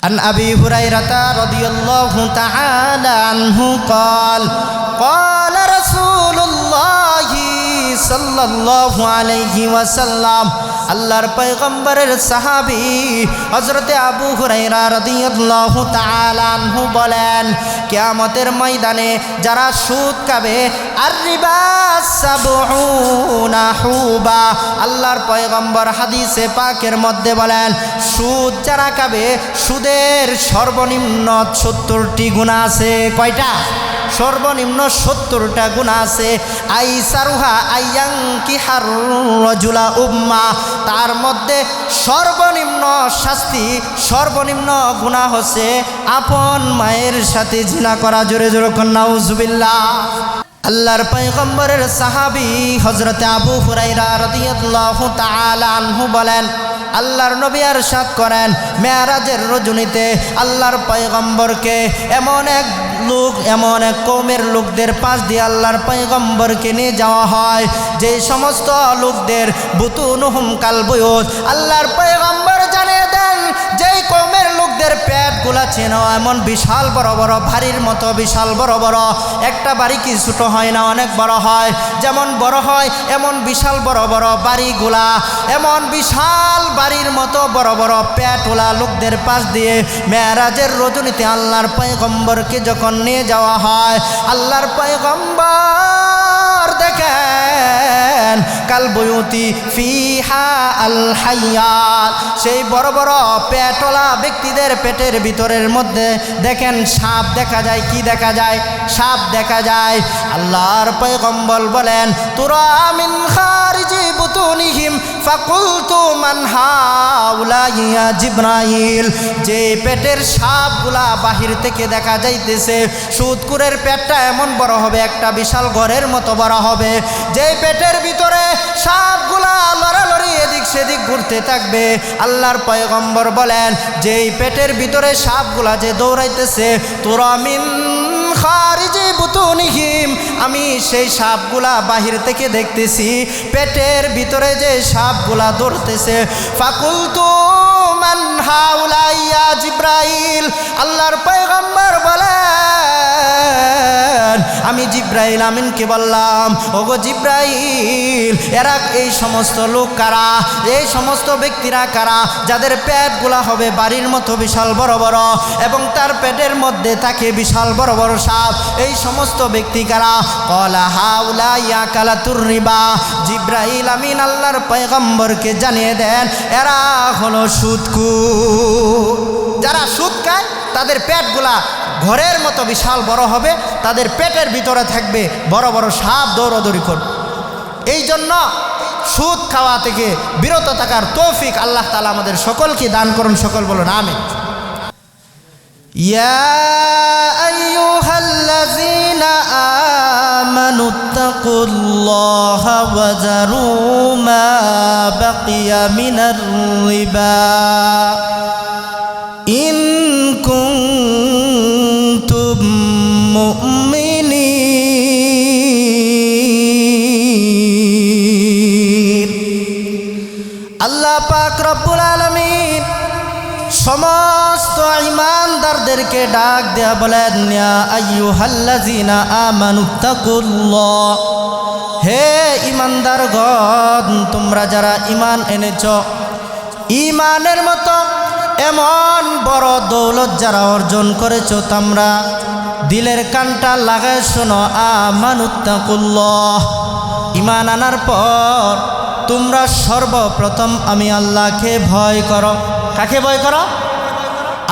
عن أبي هريرة رضي الله تعالى عنه قال قال رسول الله صلى الله عليه وسلم আল্লাহর পয়গম্বরের সাহাবী হযরত আবু হুরায়রা রাদিয়াল্লাহু তাআলা আনহু বলেন, কিয়ামতের ময়দানে যারা সুদ খাবে আর রিবা সাবউনা হুবা, আল্লাহর পয়গম্বর হাদিসে পাকের মধ্যে বলেন, সুদ যারা খাবে সুদের সর্বনিম্ন 70টি গুনাহ আছে। কয়টা? সর্বনিম্ন 70টা গুনাহ আছে। আইসারুহা আইয়াঙ্কিহার রাজুলা উম্মা, তার মধ্যে সর্বনিম্ন শাস্তি, সর্বনিম্ন গুনাহ হচ্ছে আপন মায়ের সাথে জিনা করা। জোরে জোরে নাউজুবিল্লাহ। আল্লাহর পয়গম্বরের সাহাবী হযরত আবু হুরায়রা রাদিয়াল্লাহু তাআলা আনহু বলেন, আল্লাহর নবী ইরশাদ করেন, মেরাজের রজনীতে আল্লাহর পয়গম্বরকে এমন এক কওমের লোকদের পাশ দিয়ে আল্লাহর পয়গম্বরকে নিয়ে যাওয়া হয়, যে সমস্ত লোকদের বুতুনুহুম কালবুয়ুত, আল্লাহর পয়গম্বর জানিয়ে দেন যেই কওমের লোকদের পেটগুলা চেনো এমন বিশাল বড় বড় ভারীর মতো বিশাল বড় বড়, একটা বাড়ি কি ছোট হয় না, অনেক বড় হয়। যেমন বড় হয় এমন বিশাল বড় বড় বাড়িগুলা, এমন বিশাল বাড়ির মতো বড় বড় পেটওয়ালা লোকদের পাশ দিয়ে মেরাজের রজনীতে আল্লাহর পয়গম্বরকে যখন নিয়ে যাওয়া হয়, আল্লাহর পয়গম্বর দেখেন কালবুয়ুতি ফিহা আল হাইয়াত, সেই বড় বড় পেটওয়ালা ব্যক্তিদের পেটের ভিতরের মধ্যে দেখেন সাপ দেখা যায়। কি দেখা যায়? সাপ দেখা যায়। আল্লাহর পয়গম্বর বলেন, তুরা মিন খারিজি বুতুনিহিম ফাকুলতু মান হাউলা ইয়া জিবরাইল, যে পেটের সাপগুলা বাহির থেকে দেখা যাইতেছে, সুদকুরের পেটটা এমন বড় হবে, একটা বিশাল ঘরের মতো বড় হবে, যে পেটের ভিতরে সাপগুলা লড়ালড়ি এদিক সেদিক ঘুরতে থাকবে। আল্লাহর পয়গম্বর বলেন, যেই পেটের ভিতরে সাপগুলা যে দৌড়াইতেছে, তুরা মিন খারিজি বুতুনিহিম, আমি সেই সাপগুলা বাহির থেকে দেখতেছি, পেটের ভিতরে যে সাপগুলা দৌড়তেছে। ফাকুলতু মান হাউলা ইয়া জিবরাইল, আল্লাহর পয়গম্বর বলেন, আমি জিবরাইল আমিনকে বললাম, ওগো জিবরাইল, এরা এই সমস্ত লোক কারা, এই সমস্ত ব্যক্তিরা কারা যাদের পেটগুলা হবে বাড়ির মতো বিশাল বড় বড় এবং তার পেটের মধ্যে থাকে বিশাল বড় বড় সাপ, এই সমস্ত ব্যক্তি কারা? ক্বালা হাউলা ইয়াকালাতুর রিবা, জিবরাইল আমিন আল্লাহর পয়গম্বরকে জানিয়ে দেন, এরা হলো সুদখোর। যারা সুদ খায় তাদের পেটগুলা ঘরের মতো বিশাল বড় হবে, তাদের পেটের ভিতরে থাকবে বড় বড় সাপ দৌড়াদৌড়ি করবে। এই জন্য সুদ খাওয়া থেকে বিরত থাকার তৌফিক আল্লাহ তাআলা আমাদের সকলকে দান করুন। সকল বলুন আমিন। ইয়া আইয়ুহাল্লাযীনা আমানুত্তাকুল্লাহা ওয়া যারু মা বাকিয়া মিনার রিবা ইন কুনতুম মুমিনিন। আল্লাহ পাক রব্বুল আলামিন সমস্ত ঈমানদারদেরকে ডাক দেয়া বলেন, ইয়া আইয়ুহাল্লাযীনা আমানুত্তাকুল্লাহ, হে ঈমানদারগণ, তোমরা যারা ঈমান এনেছ, ঈমানের মতো এমন বড় দৌলত যারা অর্জন করেছ, তোমরা দিলের কানটা লাগায় শোনো, আমানুত্তাকুল্লাহ, ঈমান আনার পর তোমরা সর্বপ্রথম আমি আল্লাহকে ভয় করো। কাকে ভয় করো?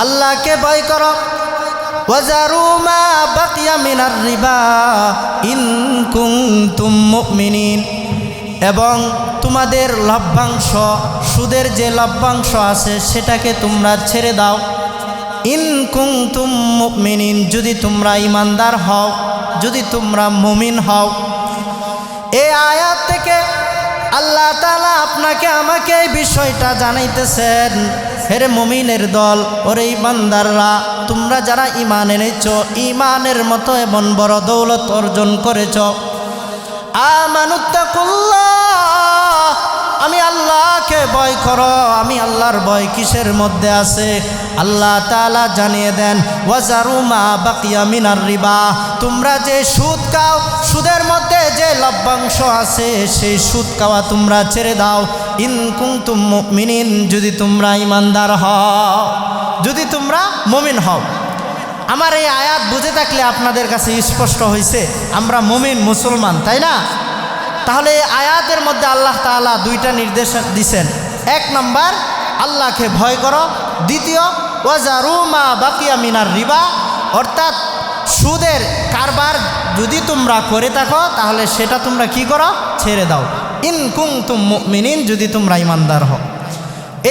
আল্লাহকে ভয় করো। ওয়াজারু মা বাকিয়া মিনার রিবা ইন কুনতুম মুমিনিন, এবং তোমাদের লভ্যাংশ, সুদের যে লভ্যাংশ আছে সেটাকে তোমরা ছেড়ে দাও। ইন কুনতুম মুমিনিন, যদি তোমরা ঈমানদার হও, যদি তোমরা মুমিন হও। এই আয়াত থেকে আল্লাহ তাআলা আপনাকে আমাকে এই বিষয়টা জানাইতেছেন, হেরে মুমিনের দল, ওরে ঈমানদাররা, তোমরা যারা ঈমান এনেছ, ঈমানের মতো এমন বড় দৌলত অর্জন করেছ, আমানুত্তাকুল্লাহ, আমি আল্লাহ আল্লাহকে ভয় করো। আমি আল্লাহর ভয় কিসের মধ্যে আছে? আল্লাহ তাআলা জানিয়ে দেন, ওয়াজারু মা বাকিয়া মিনার রিবা, তোমরা যে সুদ খাও, সুদের মধ্যে যে লভ্যাংশ আছে সেই সুদ খাওয়া তোমরা ছেড়ে দাও। ইন কুনতুম মুমিনিন, যদি তোমরা ঈমানদার হও, যদি তোমরা মুমিন হও। আমার এই আয়াত বুঝে থাকলে আপনাদের কাছে স্পষ্ট হয়েছে আমরা মুমিন মুসলমান, তাই না? তাহলে এই আয়াতের মধ্যে আল্লাহ তাআলা দুইটা নির্দেশ দিয়েছেন। এক নম্বর, আল্লাহকে ভয় করো। দ্বিতীয়, ওয়াজারু মা বাকিয়া মিনার রিবা, অর্থাৎ সুদের কারবার যদি তোমরা করে থাকো তাহলে সেটা তোমরা কি করো? ছেড়ে দাও। ইন কুনতুম মুমিনিন, যদি তোমরা ঈমানদার হও।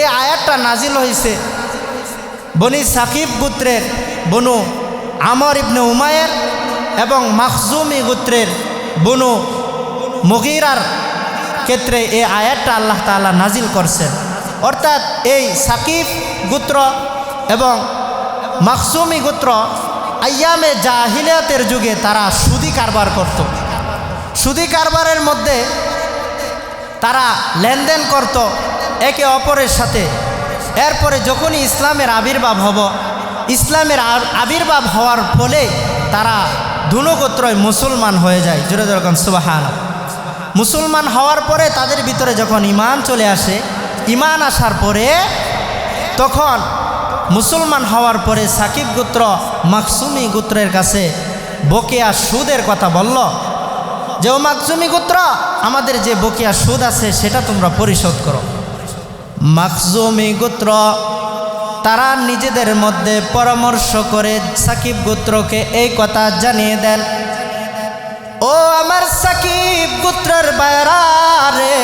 এই আয়াতটা নাজিল হয়েছে বনি সাকিব গোত্রের বনু আমর ইবনে উমায়ের এবং মাখজুমি গোত্রের বনু মুগীরার ক্ষেত্রে এই আয়াতটা আল্লাহ তাআলা নাজিল করছেন। অর্থাৎ এই সাকিব গোত্র এবং মাখজুমি গোত্র আইয়ামে জাহিলিয়াতের যুগে তারা সুদি কারবার করত। সুদি কারবারের মধ্যে তারা লেনদেন করত একে অপরের সাথে। এরপরে যখনই ইসলামের আবির্ভাব হব, ইসলামের আবির্ভাব হওয়ার ফলে তারা দুনো গোত্রই মুসলমান হয়ে যায়। জোরে যেরকম সুবহানাল্লাহ। মুসলমান হওয়ার পরে তাদের ভিতরে যখন ঈমান চলে আসে, ঈমান আসার পরে তখন মুসলমান হওয়ার পরে সাকিব গোত্র মাখজুমি গোত্রের কাছে বকেয়া সুদের কথা বলল যে, ও মাখজুমি গোত্র, আমাদের যে বকেয়া সুদ আছে সেটা তোমরা পরিশোধ করো। মাখজুমি গোত্র তারা নিজেদের মধ্যে পরামর্শ করে সাকিব গোত্রকে এই কথা জানিয়ে দেন, ও আমার সাকিব গোত্রের ভাইরা রে,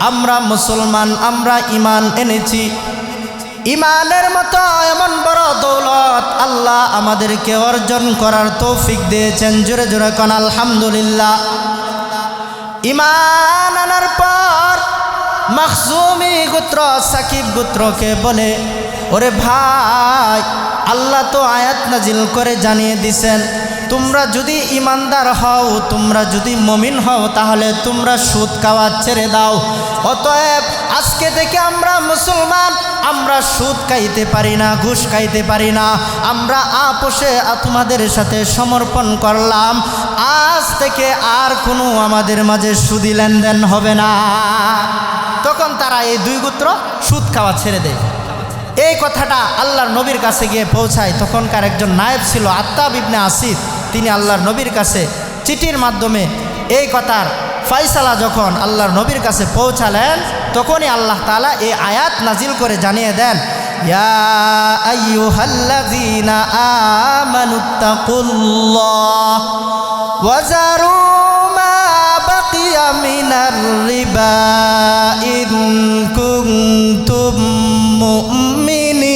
আমরা মুসলমান, আমরা ঈমান এনেছি। ঈমানের মতো এমন বড় দৌলত আল্লাহ আমাদেরকে অর্জন করার তৌফিক দিয়েছেন। জোরে জোরে কোন আলহামদুলিল্লাহ। ঈমান আনার পর মাখজুমি গোত্র সাকিব গোত্রকে বলে, ওরে ভাই, আল্লাহ তো আয়াত নাজিল করে জানিয়ে দিছেন, তোমরা যদি ঈমানদার হও, তোমরা যদি মুমিন হও, তাহলে তোমরা সুদ খাওয়া ছেড়ে দাও। অতএব আজকে থেকে আমরা মুসলমান, আমরা সুদ খাইতে পারি না, ঘুষ খাইতে পারি না, আমরা আপোষে তোমাদের সাথে সমর্পণ করলাম। আজ থেকে আর কোনো আমাদের মাঝে সুদি লেনদেন হবে না। তখন তারা এই দুই গোত্র সুদ খাওয়া ছেড়ে দেয়। এই কথাটা আল্লাহর নবীর কাছে গিয়ে পৌঁছায়। তখনকার একজন নায়েব ছিল আত্তাব ইবনে আসিদ, তিনি আল্লাহর নবীর কাছে চিঠির মাধ্যমে এই কথার ফয়সালা যখন আল্লাহর নবীর কাছে পৌঁছালেন, তখনই আল্লাহ তাআলা এই আয়াত নাজিল করে জানিয়ে দেন, ইয়া আইয়ুহাল্লাযীনা আমানুত্তাকুল্লাহ ওয়াজারু মা বাকিয়া মিনার রিবা ইন কুনতুম মুমিনিন।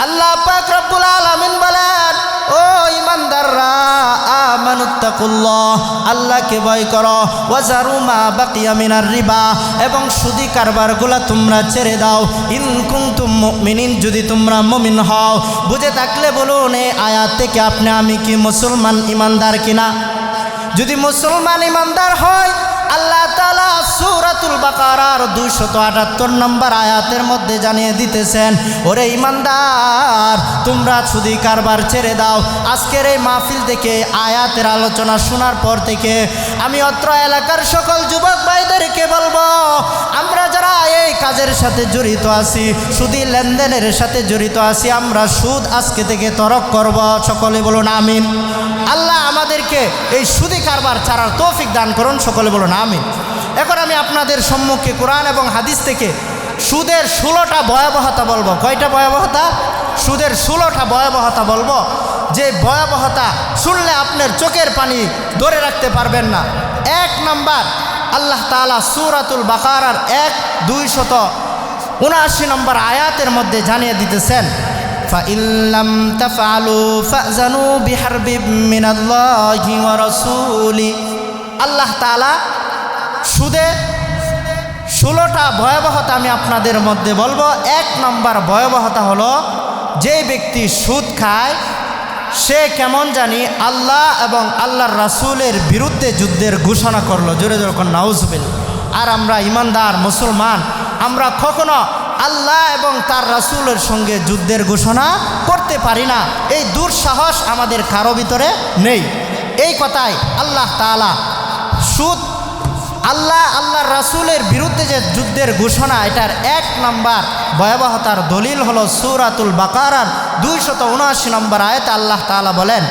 আল্লাহ পাক রব্বুল আলামিন বলেন, ও ঈমানদাররা, আমানুত্তাকুল্লাহ, আল্লাহকে ভয় করো, ওয়াজারু মা বাকিয়া মিনার রিবা, এবং সুদি কারবারগুলা তোমরা ছেড়ে দাও। ইন কুনতুম মুমিনিন, যদি তোমরা মুমিন হও। বুঝে থাকলে বলুন এই আয়াত থেকে আপনি আমি কি মুসলমান ঈমানদার কিনা? যদি মুসলমান ঈমানদার হয়, আল্লাহ তাআলা সূরাতুল বাকারার 278 নম্বর আয়াতের মধ্যে জানিয়ে দিতেছেন, ওরে ঈমানদার, তোমরা সুদি কারবার ছেড়ে দাও। আজকের এই মাহফিল থেকে আয়াতের আলোচনা শোনার পর থেকে আমি অত্র এলাকার সকল যুবক ভাইদেরকে বলবো, আমরা যারা এই কাজের সাথে জড়িত আছি, সুদি লেনদেনের সাথে জড়িত আছি, আমরা সুদ আজকে থেকে তরক করব। সকলে বলুন আমিন। আল্লাহ আমাদেরকে এই সুদি কারবার ছাড়ার তৌফিক দান করুন। সকলে বলুন আমিন। এখন আমি আপনাদের সম্মুখে কোরআন এবং হাদিস থেকে সুদের 16টা ভয়াবহতা বলবো। কয়টা ভয়াবহতা? সুদের 16টা ভয়াবহতা বলবো, যে ভয়াবহতা শুনলে আপনার চোখের পানি ধরে রাখতে পারবেন না। এক নম্বর, আল্লাহ তাআলা সূরাতুল বাকারার 279 নম্বর আয়াতের মধ্যে জানিয়ে দিতেছেন, فَإِن لَّمْ تَفْعَلُوا فَأْذَنُوا بِحَرْبٍ مِّنَ اللَّهِ وَرَسُولِهِ। আল্লাহ তাআলা সুদে 16টা ভয়াবহতা আমি আপনাদের মধ্যে বলবো। এক নম্বর ভয়াবহতা হলো, যে ব্যক্তি সুদ খায় সে কেমন জানি আল্লাহ এবং আল্লাহর রাসূলের বিরুদ্ধে যুদ্ধের ঘোষণা করলো। জোরে জোরে কোন নাউজুবিল্লাহ। আর আমরা ইমানদার মুসলমান, আমরা কখনো আল্লাহ এবং তার রাসূলের সঙ্গে যুদ্ধের ঘোষণা করতে পারি না। এই দুঃসাহস আমাদের কারো ভিতরে নেই। এই কথাই আল্লাহ তাআলা সুদ আল্লাহর রাসূলের বিরুদ্ধে যে যুদ্ধের ঘোষণা, এটার 1 নম্বর ভয়াবহতার দলিল হলো সূরাতুল বাকারার 279 নম্বর আয়াতে আল্লাহ তাআলা বলেন,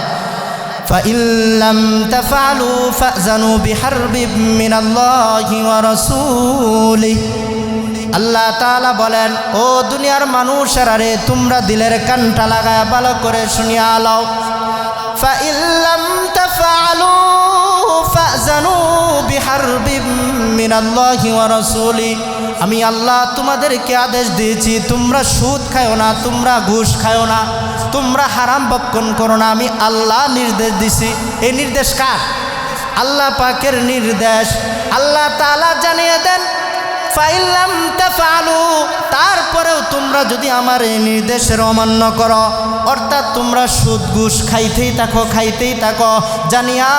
فَإِن لَّمْ تَفْعَلُوا فَأْذَنُوا بِحَرْبٍ مِّنَ اللَّهِ وَرَسُولِهِ। আল্লাহ তাআলা বলেন, ও দুনিয়ার মানুষেরা রে, তোমরা দিলের কানটা লাগায়া ভালো করে শুনিয়া লও। فَإِن لَّمْ تَفْعَلُوا فَأْذَنُوا بِحَرْبٍ مِّنَ اللَّهِ وَرَسُولِهِ। আমি আল্লাহ তোমাদেরকে আদেশ দিয়েছি, তোমরা সুদ খাও না, তোমরা ঘুষ খাও না, তোমরা হারাম ভক্ষণ করো না। আমি আল্লাহ নির্দেশ দিছি। এই নির্দেশ কার? আল্লাহ পাকের নির্দেশ। আল্লাহ তাআলা জানিয়ে দেন, ফাইলাম তাফআলু, তারপরেও তোমরা যদি আমার এই নির্দেশের অমান্য করো, অর্থাৎ তোমরা সুদ ঘুষ খাইতেই থাকো, জানিয়া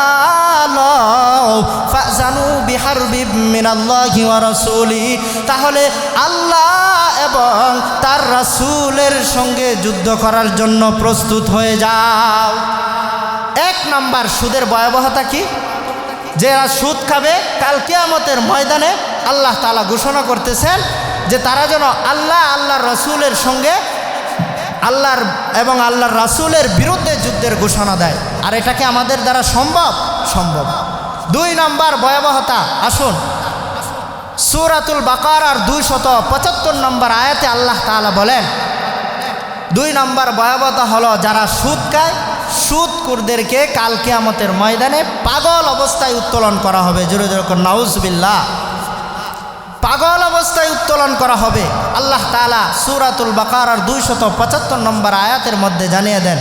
লও ফাজানু বিহারবিম মিনাল্লাহি ওয়া রাসূলিহি, তাহলে আল্লাহ এবং তার রাসূলের সঙ্গে যুদ্ধ করার জন্য প্রস্তুত হয়ে যাও। 1 নম্বর সুদের ভয়াবহতা কি? যারা সুদ খাবে কাল কিয়ামতের ময়দানে আল্লাহ তাআলা ঘোষণা করতেছেন যে তারা যেন আল্লাহর রাসূলের সঙ্গে আল্লাহর রাসূলের বিরুদ্ধে যুদ্ধের ঘোষণা দেয়। আর এটা কি আমাদের দ্বারা সম্ভব? 2 নম্বর ভয়াবহতা, আসুন সূরাতুল বাকারার 275 নম্বর আয়াতে আল্লাহ তাআলা বলেন, 2 নম্বর ভয়াবহতা হলো যারা সুদ খায়, সুদখোরদেরকে কাল কিয়ামতের ময়দানে পাগল অবস্থায় উত্তোলন করা হবে। জোরে জোরে কোন নাউজুবিল্লাহ। পাগল অবস্থায় উত্তোলন করা হবে। আল্লাহ তাআলা সূরাতুল বাকারার 275 নম্বর আয়াতের মধ্যে জানিয়ে দেন,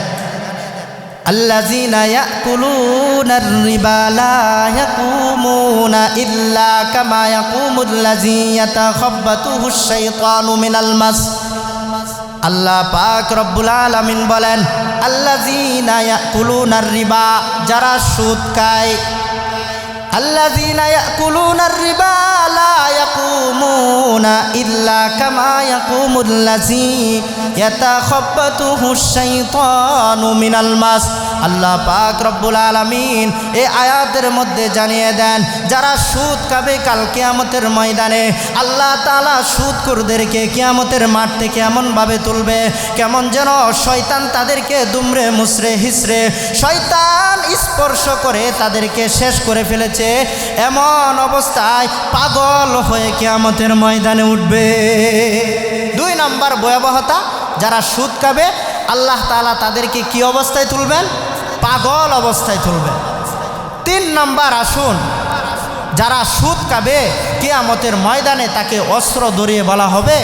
আল্লাযীনা ইয়াকুলুনার রিবা লা ইয়াকুমুনা ইল্লা কামা ইয়াকুমুল্লাযী ইয়াতাখাব্বাতুহুশ শাইতানু মিনাল মাস। আল্লাহ পাক রব্বুল আলামিন বলেন, আল্লাযীনা ইয়াকুলুনার রিবা, যারা সুদ খায়, আল্লাযীনা ইয়াকুলুনার রিবা লা ইয়াকুমুনা ইল্লা কামা ইয়াকুমুল্লাযী ইয়াতাখাব্বাতুহুশ শাইতানু মিনাল মাস। আল্লাহ পাক রব্বুল আলামিন এই আয়াতের মধ্যে জানিয়ে দেন, যারা সুদ খাবে কাল কিয়ামতের ময়দানে আল্লাহ তাআলা সুদখোরদেরকে কিয়ামতের মাঠ থেকে এমনভাবে তুলবে, কেমন যেন শয়তান তাদেরকে দুমড়ে মুচড়ে হিচড়ে, শয়তান স্পর্শ করে তাদেরকে শেষ করে ফেলেছে, এমন অবস্থায় পাগল হয়ে কিয়ামতের ময়দানে উঠবে। 2 নম্বর ভয়াবহতা, যারা সুদ খাবে আল্লাহ তাআলা তাদেরকে কি অবস্থায় তুলবেন? পাগল অবস্থায় তুলবেন। 3 নম্বর, আসুন যারা সুদ খাবে কিয়ামতের ময়দানে তাকে অস্ত্র ধরিয়ে বলা হবে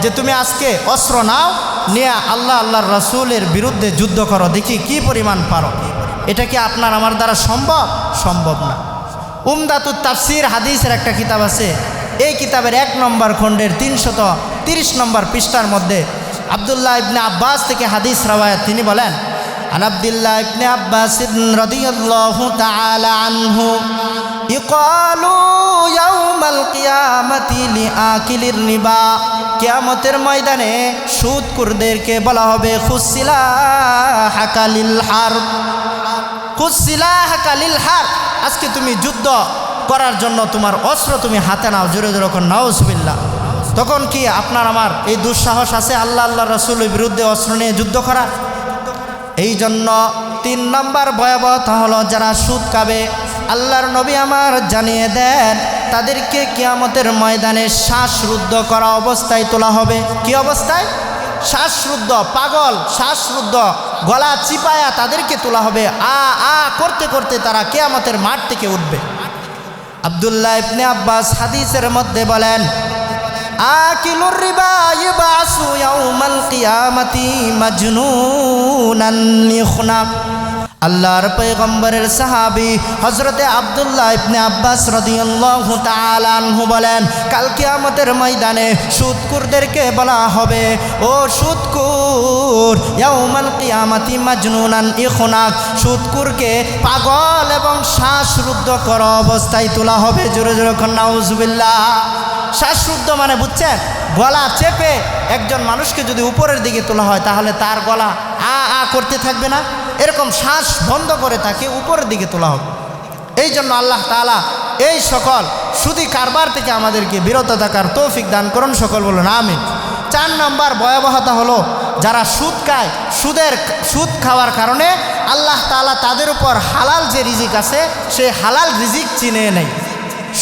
যে তুমি আজকে অস্ত্র নাও, নিয়ে আল্লাহর রাসূলের বিরুদ্ধে যুদ্ধ করো, দেখি কি পরিমাণ পারো। এটা কি আপনার আমার দ্বারা সম্ভব না। উমদাতুত তাফসির হাদিসের একটা কিতাব আছে, এই কিতাবের 1 নম্বর খণ্ডের 330 নম্বর পৃষ্ঠার মধ্যে আব্দুল্লাহ ইবনে আব্বাস থেকে হাদিস রাওয়ায়াত, তিনি বলেন, আন আব্দুল্লাহ ইবনে আব্বাস রাদিয়াল্লাহু তাআলা আনহু ইকালু ইয়াউমাল কিয়ামাতি লিআকিলির রিবা, কিয়ামতের ময়দানে সুদখোরদেরকে বলা হবে খুসিলাহাকা লিল হারব, খুসিলাহাকা লিল হারব, আজকে তুমি যুদ্ধ করার জন্য তোমার অস্ত্র তুমি হাতে নাও। জোরে জোরে কোন নাউজুবিল্লাহ। তখন কি আপনার আমার এই দুঃসাহস আছে আল্লাহর রাসূলের বিরুদ্ধে অস্ত্র নিয়ে যুদ্ধ করা? এই জন্য 3 নম্বর ভয়াবহতা হলো যারা সুদ খাবে, আল্লাহর নবী আমার জানিয়ে দেন তাদেরকে কিয়ামতের ময়দানে শ্বাসরুদ্ধ করা অবস্থায় তোলা হবে। কি অবস্থায়? শ্বাসরুদ্ধ, পাগল শ্বাসরুদ্ধ, গলা চিপায়া তাদেরকে তোলা হবে। আ করতে করতে তারা কিয়ামতের মাঠ থেকে উঠবে। আব্দুল্লাহ ইবনে আব্বাস হাদিসের মধ্যে বলেন, আকিলুর রিবা ইবাসু ইয়াউমাল কিয়ামাতি মাজনুনান ইখনাক, আল্লাহর পয়গম্বরের সাহাবী হযরতে আব্দুল্লাহ ইবনে আব্বাস রাদিয়াল্লাহু তাআলা আনহু বলেন, কাল কিয়ামতের ময়দানে সুদখোরদেরকে বলা হবে, ও সুদখোর, ইয়াউমাল কিয়ামাতি মাজনুনান ইখনাক, সুদখোরকে পাগল এবং শ্বাসরুদ্ধ করা অবস্থায় তোলা হবে। জোরে জোরে নাউজুবিল্লাহ। শ্বাসরুদ্ধ মানে বুঝছেন, গলা চেপে একজন মানুষকে যদি উপরের দিকে তোলা হয় তাহলে তার গলা আ করতে থাকবে না, এরকম শ্বাস বন্ধ করে তাকে উপরের দিকে তোলা হবে। এই জন্য আল্লাহ তাআলা এই সকল সুদি কারবার থেকে আমাদেরকে বিরত থাকার তৌফিক দান করুন, সকল বলুন আমিন। 4 নম্বর ভয়াবহতা হলো যারা সুদ খায়, সুদ খাওয়ার কারণে আল্লাহ তাআলা তাদের উপর হালাল যে রিজিক আছে সেই হালাল রিজিক চিনে নেয়।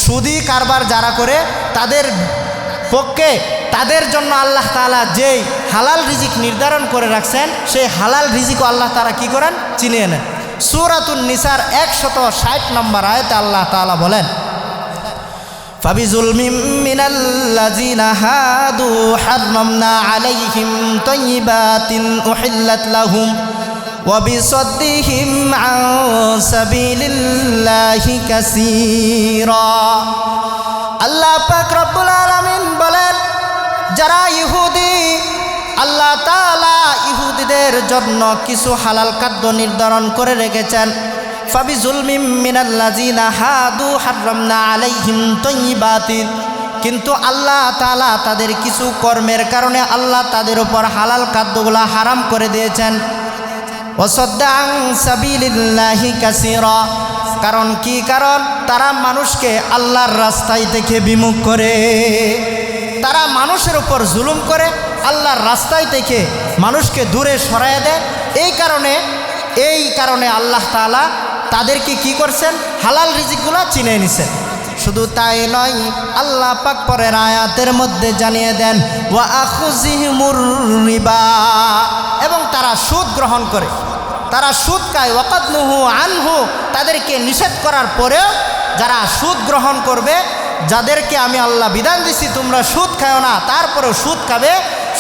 সুদি কারবার যারা করে তাদের পক্ষে, তাদের জন্য আল্লাহ তাআলা যেই হালাল রিজিক নির্ধারণ করে রাখছেন সেই হালাল রিজিকও আল্লাহ তাআলা কি করেন, চিনিয়ে নেন। সূরাতুন নিসার 160 নম্বর আয়াতে আল্লাহ তাআলা বলেন, ফাবিজুলমিম মিনাল্লাযিনা হাদু হাররামনা আলাইহিম তাইয়্যিবাতিন উহিল্লাত লাহুম ওয়া বিসাদ্দিহিম আন সাবিলিল্লাহি কাসীরা। আল্লাহ পাক রব্বুল আলামিন বলেন, যারা ইহুদি, আল্লাহ তাআলা ইহুদিদের জন্য কিছু হালাল খাদ্য নির্ধারণ করে রেখেছেন। ফাবিজুলমিম মিনাল্লাযিনা হাদু হাররামনা আলাইহিম তাইয়্যিবাতিন, কিন্তু আল্লাহ তাআলা তাদের কিছু কর্মের কারণে আল্লাহ তাদের উপর হালাল খাদ্যগুলো হারাম করে দিয়েছেন। ওয়াসাদ্দা আন সাবিলিল্লাহি কাসীরা, কারণ কি? কারণ তারা মানুষকে আল্লাহর রাস্তায় থেকে বিমুখ করে, তারা মানুষের উপর জুলুম করে, আল্লাহর রাস্তায় থেকে মানুষকে দূরে সরায় দেয়। এই কারণে আল্লাহ তাআলা তাদেরকে কি করছেন, হালাল রিজিকগুলো চিনে নিছেন। শুধু তাই নয়, আল্লাহ পাক পরের আয়াতের মধ্যে জানিয়ে দেন, ওয়া আখযিহিমুর রিবা, এবং তারা সুদ গ্রহণ করে, তারা সুদ খায়। ওয়াকাদ নুহু আনহু, তাদেরকে নিষেধ করার পরেও যারা সুদ গ্রহণ করবে, যাদেরকে আমি আল্লাহ বিধান দিছি তোমরা সুদ খাও না, তারপরেও সুদ খাবে,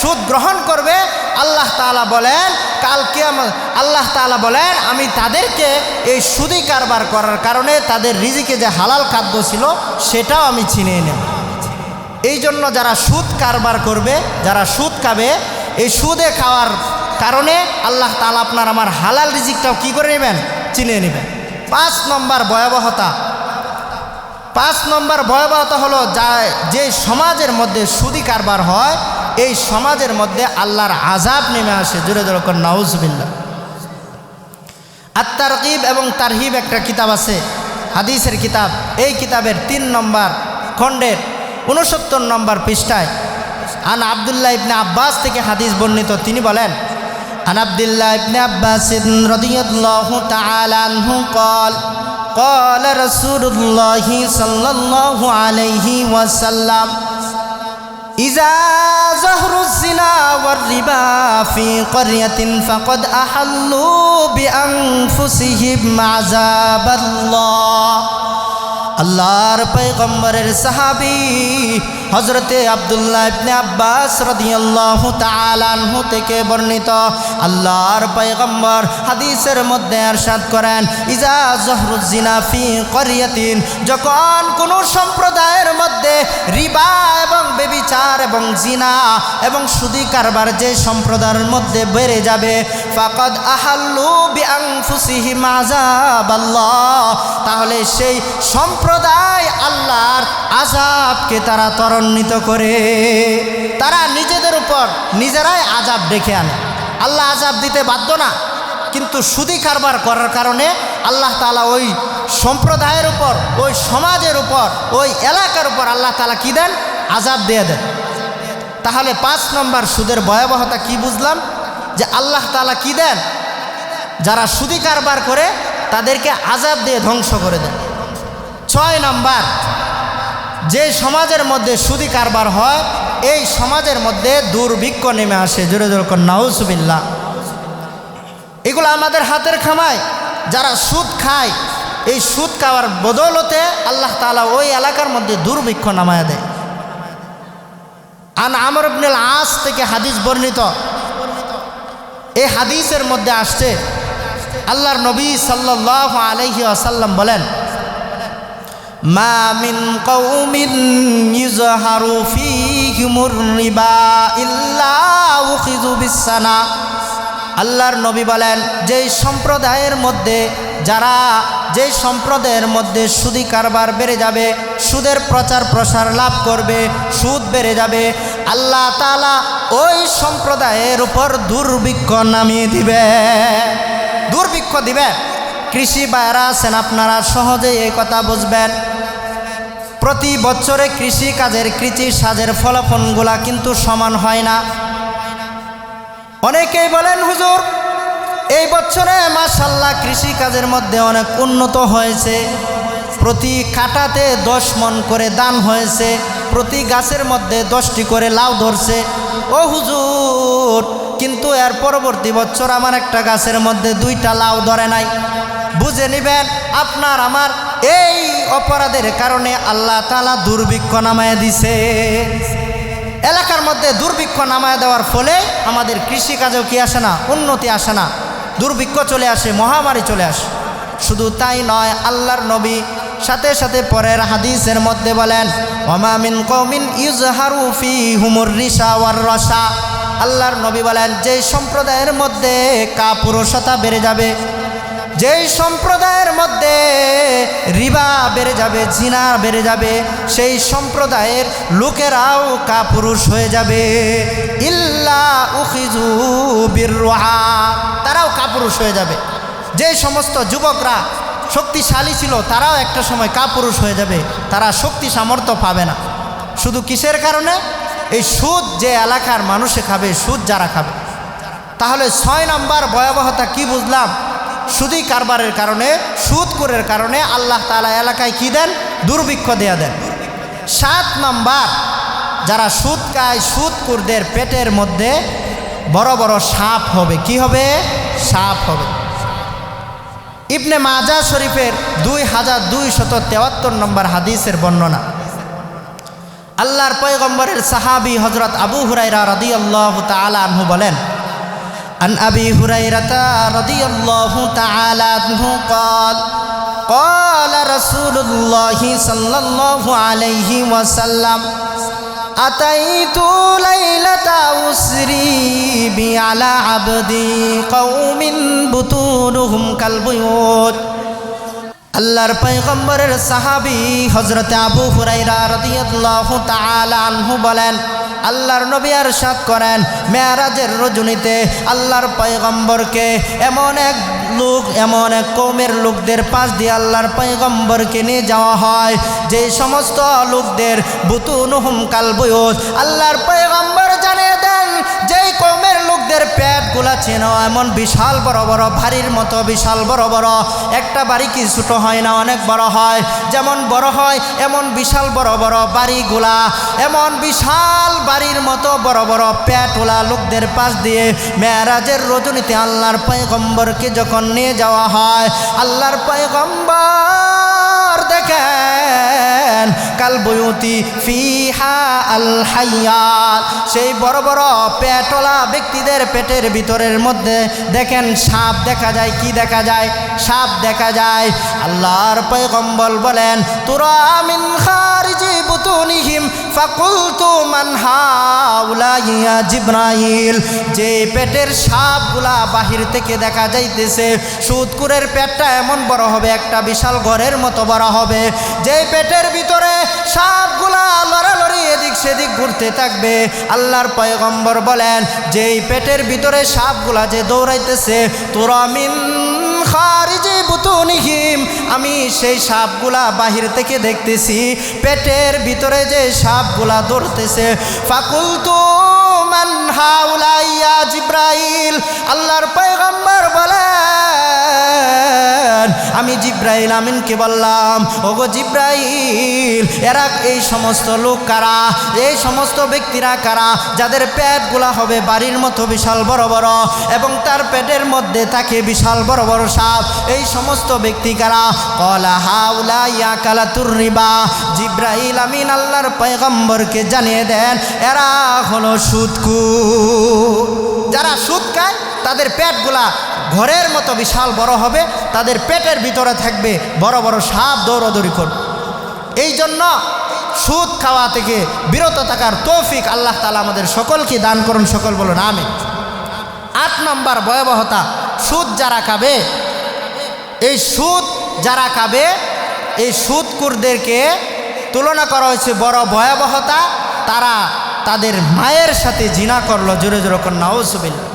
সুদ গ্রহণ করবে, আল্লাহ তাআলা বলেন কাল কিয়ামত, আল্লাহ তাআলা বলেন আমি তাদেরকে এই সুদি কারবার করার কারণে তাদের রিজিকে যে হালাল খাদ্য ছিল সেটাও আমি ছিনিয়ে নেব। এই জন্য যারা সুদ কারবার করবে, যারা সুদ খাবে, এই সুদে খাওয়ার কারণে আল্লাহ তাআলা আপনার আমার হালাল রিজিকটাও কি করে নেবেন, চিনিয়ে নেবেন। 5 নম্বর ভয়াবহতা হলো যে সমাজের মধ্যে সুদি কারবার হয়, এই সমাজের মধ্যে আল্লাহর আযাব নেমে আসে। জোরে জোরে করে নাউজুবিল্লাহ। আত-তারগীব এবং তারহিব একটা কিতাব আছে, হাদিসের কিতাব। এই কিতাবের 3 নম্বর খণ্ডের 69 নম্বর পৃষ্ঠায় আন আব্দুল্লাহ ইবনে আব্বাস থেকে হাদিস বর্ণিত। তিনি বলেন, আন আব্দুল্লাহ ইবনে আব্বাস রাদিয়াল্লাহু তাআলা আনহু قال قال رسول الله صلى الله عليه وسلم إذا ظهر الزنا والربا في قرية فقد أحلوا بأنفسهم عذاب الله। আল্লাহর পয়গম্বরের সাহাবী হযরতে আব্দুল্লাহ ইবনে আব্বাস রাদিয়াল্লাহু তাআলা আনহু থেকে বর্ণিত, আল্লাহর পয়গম্বর হাদিসের মধ্যে ইরশাদ করেন, ইজা যহরুজ জিনা ফি ক্বরিয়াতিন, যখন কোন সম্প্রদায়ের মধ্যে রিবা এবং ব্যভিচার এবং জিনা এবং সুদি কারবার যে সম্প্রদায়ের মধ্যে বেড়ে যাবে, ফাকাদ আহাল্লু বিআনফুসিহিম আযাবাল্লাহ, তাহলে সেই সম্প্রদায় আল্লাহর আযাবকে তারা ত্বরান্বিত করে, তারা নিজেদের উপর নিজেরাই আযাব ডেকে আনে। আল্লাহ আযাব দিতে বাধ্য না, কিন্তু সুদি কারবার করার কারণে আল্লাহ তাআলা ওই সম্প্রদায়ের উপর, ওই সমাজের উপর, ওই এলাকার উপর আল্লাহ তাআলা কি দেন, আযাব দিয়ে দেন। তাহলে 5 নম্বর সুদের ভয়াবহতা কি বুঝলাম, যে আল্লাহ তাআলা কি দেন, যারা সুদি কারবার করে তাদেরকে আযাব দিয়ে ধ্বংস করে দেন। 6 নম্বর, যে সমাজের মধ্যে সুদি কারবার হয় এই সমাজের মধ্যে দুর্ভিক্ষ নেমে আসে। জোরে জোরে করে নাউজুবিল্লাহ। এগুলো আমাদের হাতের খামায়। যারা সুদ খায়, এই সুদ খাওয়ার বদৌলতে আল্লাহ তাআলা ওই এলাকার মধ্যে দুর্ভিক্ষ নামায় দেয়। আন আমর ইবনুল আস থেকে হাদিস বর্ণিত। এই হাদিসের মধ্যে আসছে আল্লাহর নবী সাল্লাল্লাহু আলাইহি ওয়াসাল্লাম বলেন, মা মিন কওমিন ইযহারু ফীহিমুর রিবা ইল্লা উখিযু বিসসানা। আল্লাহর নবী বলেন, যেই সম্প্রদায়ের মধ্যে যেই সম্প্রদায়ের মধ্যে সুদি কারবার বেড়ে যাবে, সুদের প্রচার প্রসার লাভ করবে, সুদ বেড়ে যাবে, আল্লাহ তাআলা ওই সম্প্রদায়ের উপর দুর্ভিক্ষ নামিয়ে দিবে, দুর্ভিক্ষ দিবে। কৃষি ভাইরা আছেন, আপনারা সহজেই এই কথা বুঝবেন। প্রতি বছরে কৃষি সাজের ফলাফলগুলা কিন্তু সমান হয় না। অনেকেই বলেন, হুজুর এই বছরে মাশাআল্লাহ কৃষি কাজের মধ্যে অনেক উন্নত হয়েছে, প্রতি কাটাতে 10 মণ করে দান হয়েছে, প্রতি গাছের মধ্যে 10টি করে লাউ ধরছে। ও হুজুর, কিন্তু এর পরবর্তী বছর আমার একটা গাছের মধ্যে 2টা লাউ ধরে নাই। বুঝে নেবেন, আপনার আমার এই অপরাধের কারণে আল্লাহ তাআলা দুর্ভিক্ষ নামায় দিছে। এলাকার মধ্যে দুর্ভিক্ষ নামায় দেওয়ার ফলে আমাদের কৃষিকাজেও কি আসে না, উন্নতি আসে না, দুর্ভিক্ষ চলে আসে, মহামারী চলে আসে। শুধু তাই নয়, আল্লাহর নবী সাথে সাথে পরের হাদিসের মধ্যে বলেন, ওমা মিন কওমিন ইযহারু ফীহিমুর রিশা ওয়ার রশা। আল্লাহর নবী বলেন, যেই সম্প্রদায়ের মধ্যে কাপুরুষতা বেড়ে যাবে, যেই সম্প্রদায়ের মধ্যে রিবা বেড়ে যাবে, জিনা বেড়ে যাবে, সেই সম্প্রদায়ের লোকেরাও কাপুরুষ হয়ে যাবে। ইল্লা উখিযু বিররুহা, তারাও কাপুরুষ হয়ে যাবে। যে সমস্ত যুবকরা শক্তিশালী ছিল, তারাও একটা সময় কাপুরুষ হয়ে যাবে, তারা শক্তি সামর্থ্য পাবে না। শুধু কিসের কারণে? এই সুদ যে এলাকার মানুষে খাবে, সুদ যারা খাবে। তাহলে 6 নম্বর ভয়াবহতা কি বুঝলাম? সুদি কারবারের কারণে, সুদখোরের কারণে আল্লাহ তাআলা এলাকায় কি দেন? দুর্ভিক্ষ দেয়া দেন। 7 নম্বর, যারা সুদ খায়, সুদখোরদের পেটের মধ্যে বড় বড় সাপ হবে। কি হবে? সাপ হবে। ইবনে মাজাহ শরীফের 2273 নম্বর হাদিসের বর্ণনা। আল্লাহর পয়গম্বরের সাহাবী হযরত আবু হুরায়রা রাদিয়াল্লাহু তাআলা আনহু বলেন, عن أبي هريرة رضي الله تعالى عنه قال قال رسول الله صلى الله عليه وسلم أتيت ليلة أسري بي على عبدي قوم بطونهم كالبيوت। আল্লাহর পয়গম্বরের সাহাবী হযরত আবু হুরায়রা রাদিয়াল্লাহু তাআলা আনহু বলেন, আল্লাহর নবী ইরশাদ করেন, মেরাজের রজনীতে আল্লাহর পয়গম্বরকে এমন এক কওমের লোকদের পাশ দিয়ে আল্লাহর পয়গম্বরকে নিয়ে যাওয়া হয়, যে সমস্ত লোকদের বুতুনুহুম কালবুয়ুত। আল্লাহর পয়গম্বর জানিয়ে দেন, যেই কওমের লোকদের পেটগুলা ছিল এমন বিশাল বড় বড়, ভারীর মতো বিশাল বড় বড়। একটা বাড়ি কি ছোট হয় না, অনেক বড় হয়। যেমন বড় হয় এমন বিশাল বড় বড় বাড়িগুলা, এমন বিশাল বাড়ির মতো বড় বড় পেটওয়ালা লোকদের পাশ দিয়ে মেরাজের রজনীতে আল্লাহর পয়গম্বরকে যখন নিয়ে যাওয়া হয়, আল্লাহর পয়গম্বর দেখেন কালবুয়ুতি ফিহা আল হাইয়াত, সেই বড় বড় পেটওয়ালা ব্যক্তিদের পেটের ভিতরের মধ্যে দেখেন সাপ দেখা যায়। কি দেখা যায়? সাপ দেখা যায়। আল্লাহর পয়গম্বর বলেন, তুরা মিন খারিজি বুতুনিহিম ফাকুলতু মান হাউলা ইয়া জিবরাইল। যে পেটের সাপগুলা বাহির থেকে দেখা যাইতেছে, সুদখোরের পেটটা এমন বড় হবে, একটা বিশাল ঘরের মতো বড় হবে। যে পেটের ভিতরে সাপগুলা লড়ালড়ি এদিক সেদিক ঘুরতে থাকবে। আল্লাহর পয়গম্বর বলেন, যেই পেটের ভিতরে সাপগুলা যে দৌড়াইতেছে, তুরা মিন খারিজি বুতুনিহিম, আমি সেই সাপগুলা বাহির থেকে দেখতেছি, পেটের ভিতরে যে সাপগুলা দৌড়তেছে। ফাকুলতু মান হাউলা ইয়া জিবরাইল। আল্লাহর পয়গম্বর বলেন, আমি জিবরাইল আমিনকে বললাম, ওগো জিবরাইল, এরা এই সমস্ত লোক কারা? এই সমস্ত ব্যক্তিরা কারা যাদের পেটগুলা হবে বাড়ির মতো বিশাল বড় বড় এবং তার পেটের মধ্যে থাকে বিশাল বড় বড় সাপ? এই সমস্ত ব্যক্তি কারা? ক্বালা হাউলা ইয়াকালাতুর রিবা। জিবরাইল আমিন আল্লাহর পয়গম্বরকে জানিয়ে দেন, এরা হলো সুদখোর। যারা সুদ খায় তাদের পেটগুলা ঘরের মতো বিশাল বড় হবে, তাদের পেটের ভিতরে থাকবে বড় বড় সাপ দৌড়াদৌড়ি করবে। এই জন্য সুদ খাওয়া থেকে বিরত থাকার তৌফিক আল্লাহ তাআলা আমাদের সকলকে দান করুন, সকল বলুন আমিন। 8 নম্বর ভয়াবহতা, সুদ যারা খাবে, এই সুদ যারা খাবে, এই সুদখোরদেরকে তুলনা করা হয়েছে বড় ভয়াবহতা, তারা তাদের মায়ের সাথে জিনা করলো। জোরে জোরে কর নাউজুবিল্লাহ।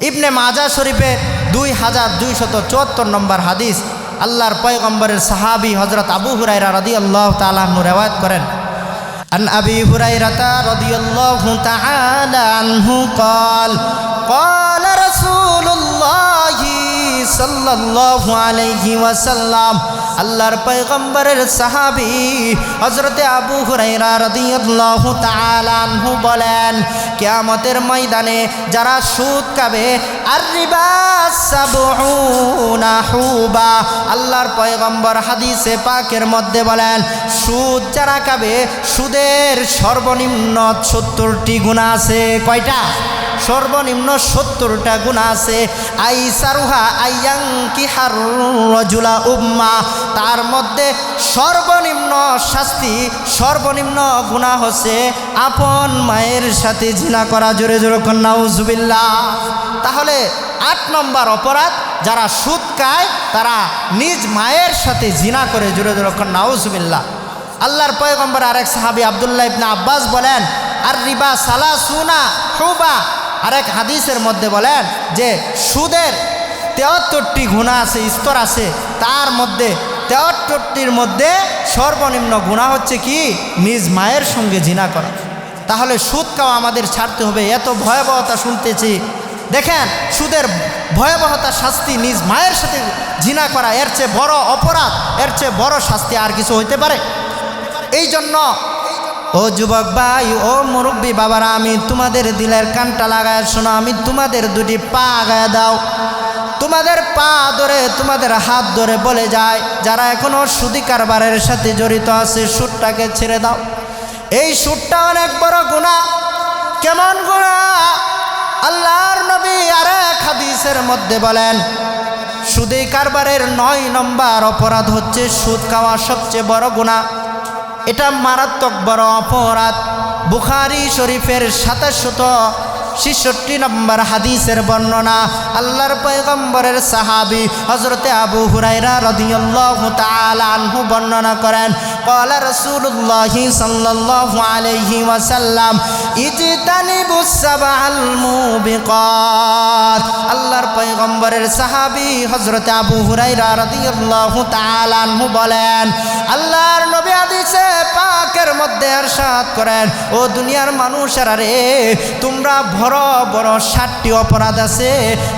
ইবনে মাজাহ শরীফে 2274 নম্বর হাদিস, আল্লাহর পয়গম্বরের সাহাবী হযরত আবু হুরায়রা রাদিয়াল্লাহু তাআলা আনহু রিওয়ায়াত করেন, আন আবি হুরায়রা রাদিয়াল্লাহু তাআলা আনহু قال قال رسول الله সাল্লাল্লাহু আলাইহি ওয়াসাল্লাম, আল্লাহর পয়গম্বরের সাহাবী হযরতে আবু হুরায়রা রাদিয়াল্লাহু তাআলা আনহু বলেন, কিয়ামতের ময়দানে যারা সুদ খাবে, আর রিবা সাবউনা হুবা, আল্লাহর পয়গম্বর হাদিসে পাকের মধ্যে বলেন, সুদ যারা খাবে, সুদের সর্বনিম্ন 70টি গুনাহ আছে। কয়টা? সর্বনিম্ন 70টা গুনাহ আছে। আইসারুহা আইয়াঙ্কিহার রাজুলা উম্মা, তার মধ্যে সর্বনিম্ন শাস্তি, সর্বনিম্ন গুনাহ হচ্ছে আপন মায়ের সাথে জিনা করা। জোরে জোরে কর নাউজুবিল্লাহ। তাহলে 8 নম্বর অপরাধ, যারা সুদ খায় তারা নিজ মায়ের সাথে জিনা করে। জোরে জোরে কর নাউজুবিল্লাহ। আল্লাহর পয়গম্বর আরেক সাহাবী আব্দুল্লাহ ইবনে আব্বাস বলেন, আর রিবা সালাসুনা হুবা, আরেক হাদিসের মধ্যে বলেন যে সুদের 73টি গুনাহ আছে, স্তর আছে, তার মধ্যে 73টির মধ্যে সর্বনিম্ন গুনাহ হচ্ছে কি? নিজ মায়ের সঙ্গে জিনা করা। তাহলে সুদ খাওয়া আমাদের ছাড়তে হবে। এত ভয়াবহতা শুনতেছি, দেখেন সুদের ভয়াবহতা শাস্তি, নিজ মায়ের সাথে জিনা করা, এর চেয়ে বড় অপরাধ, এর চেয়ে বড় শাস্তি আর কিছু হইতে পারে? এই জন্য ও যুবক ভাই, ও মুরব্বী বাবারা, আমি তোমাদের দিলের কানটা লাগায় শোনো, আমি তোমাদের দুটি পা আগায় দাও, তোমাদের পা ধরে, তোমাদের হাত ধরে বলে যায়, যারা এখনো সুদি কারবারের সাথে জড়িত আছে, সুদটাকে ছেড়ে দাও। এই সুদটা অনেক বড় গুনাহ। কেমন গুনাহ? আল্লাহর নবী আরেক হাদিসের মধ্যে বলেন, সুদি কারবারের 9 নম্বর অপরাধ হচ্ছে সুদ খাওয়া সবচেয়ে বড় গুনাহ। এটা মারাত্মক বড় অপরাধ। বুখারী শরীফের 766 নম্বর হাদিসের বর্ণনা, আল্লাহর পয়গম্বরের সাহাবী হযরতে আবু হুরায়রা রাদিয়াল্লাহু তাআলা আনহু বর্ণনা করেন, ক্বালা রাসূলুল্লাহি সাল্লাল্লাহু আলাইহি ওয়াসাল্লাম, ইজতানিবুস সাবআল মুবিকাত। আল্লাহর পয়গম্বরের সাহাবী হযরতে আবু হুরায়রা রাদিয়াল্লাহু তাআলা আনহু বলেন, আল্লাহর নবী হাদিসে পাকের মধ্যে ইরশাদ করেন, ও দুনিয়ার মানুষেরা রে, তোমরা বড় বড় 7টি অপরাধ আছে,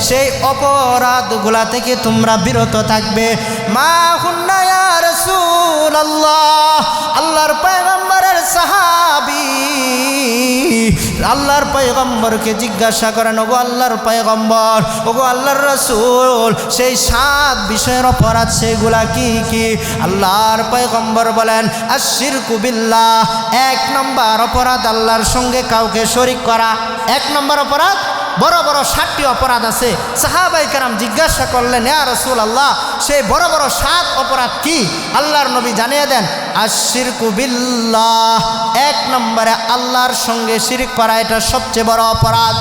সেই অপরাধগুলা থেকে তোমরা বিরত থাকবে। মা হুন্না ইয়া রাসূলুল্লাহ, আল্লাহর পয়গম্বরের সাহাবী আল্লাহর পয়গম্বরকে জিজ্ঞাসা করেন, ওগো আল্লাহর পয়গম্বর, ওগো আল্লাহর রাসূল, সেই 7 বিষয়ের অপরাধ সেগুলা কি কি? আল্লাহর পয়গম্বর বলেন, আশশিরকু বিল্লাহ, 1 নম্বর অপরাধ আল্লাহর সঙ্গে কাউকে শরীক করা। 1 নম্বর অপরাধ। বড় বড় 7টি অপরাধ আছে। সাহাবায়ে কেরাম জিজ্ঞাসা করলেন, ইয়া রাসূলুল্লাহ, সেই বড় বড় 7 অপরাধ কি? আল্লাহর নবী জানিয়ে দেন, আশশিরকু বিল্লাহ, 1 নম্বরে আল্লাহর সঙ্গে শিরক করা, এটা সবচেয়ে বড় অপরাধ।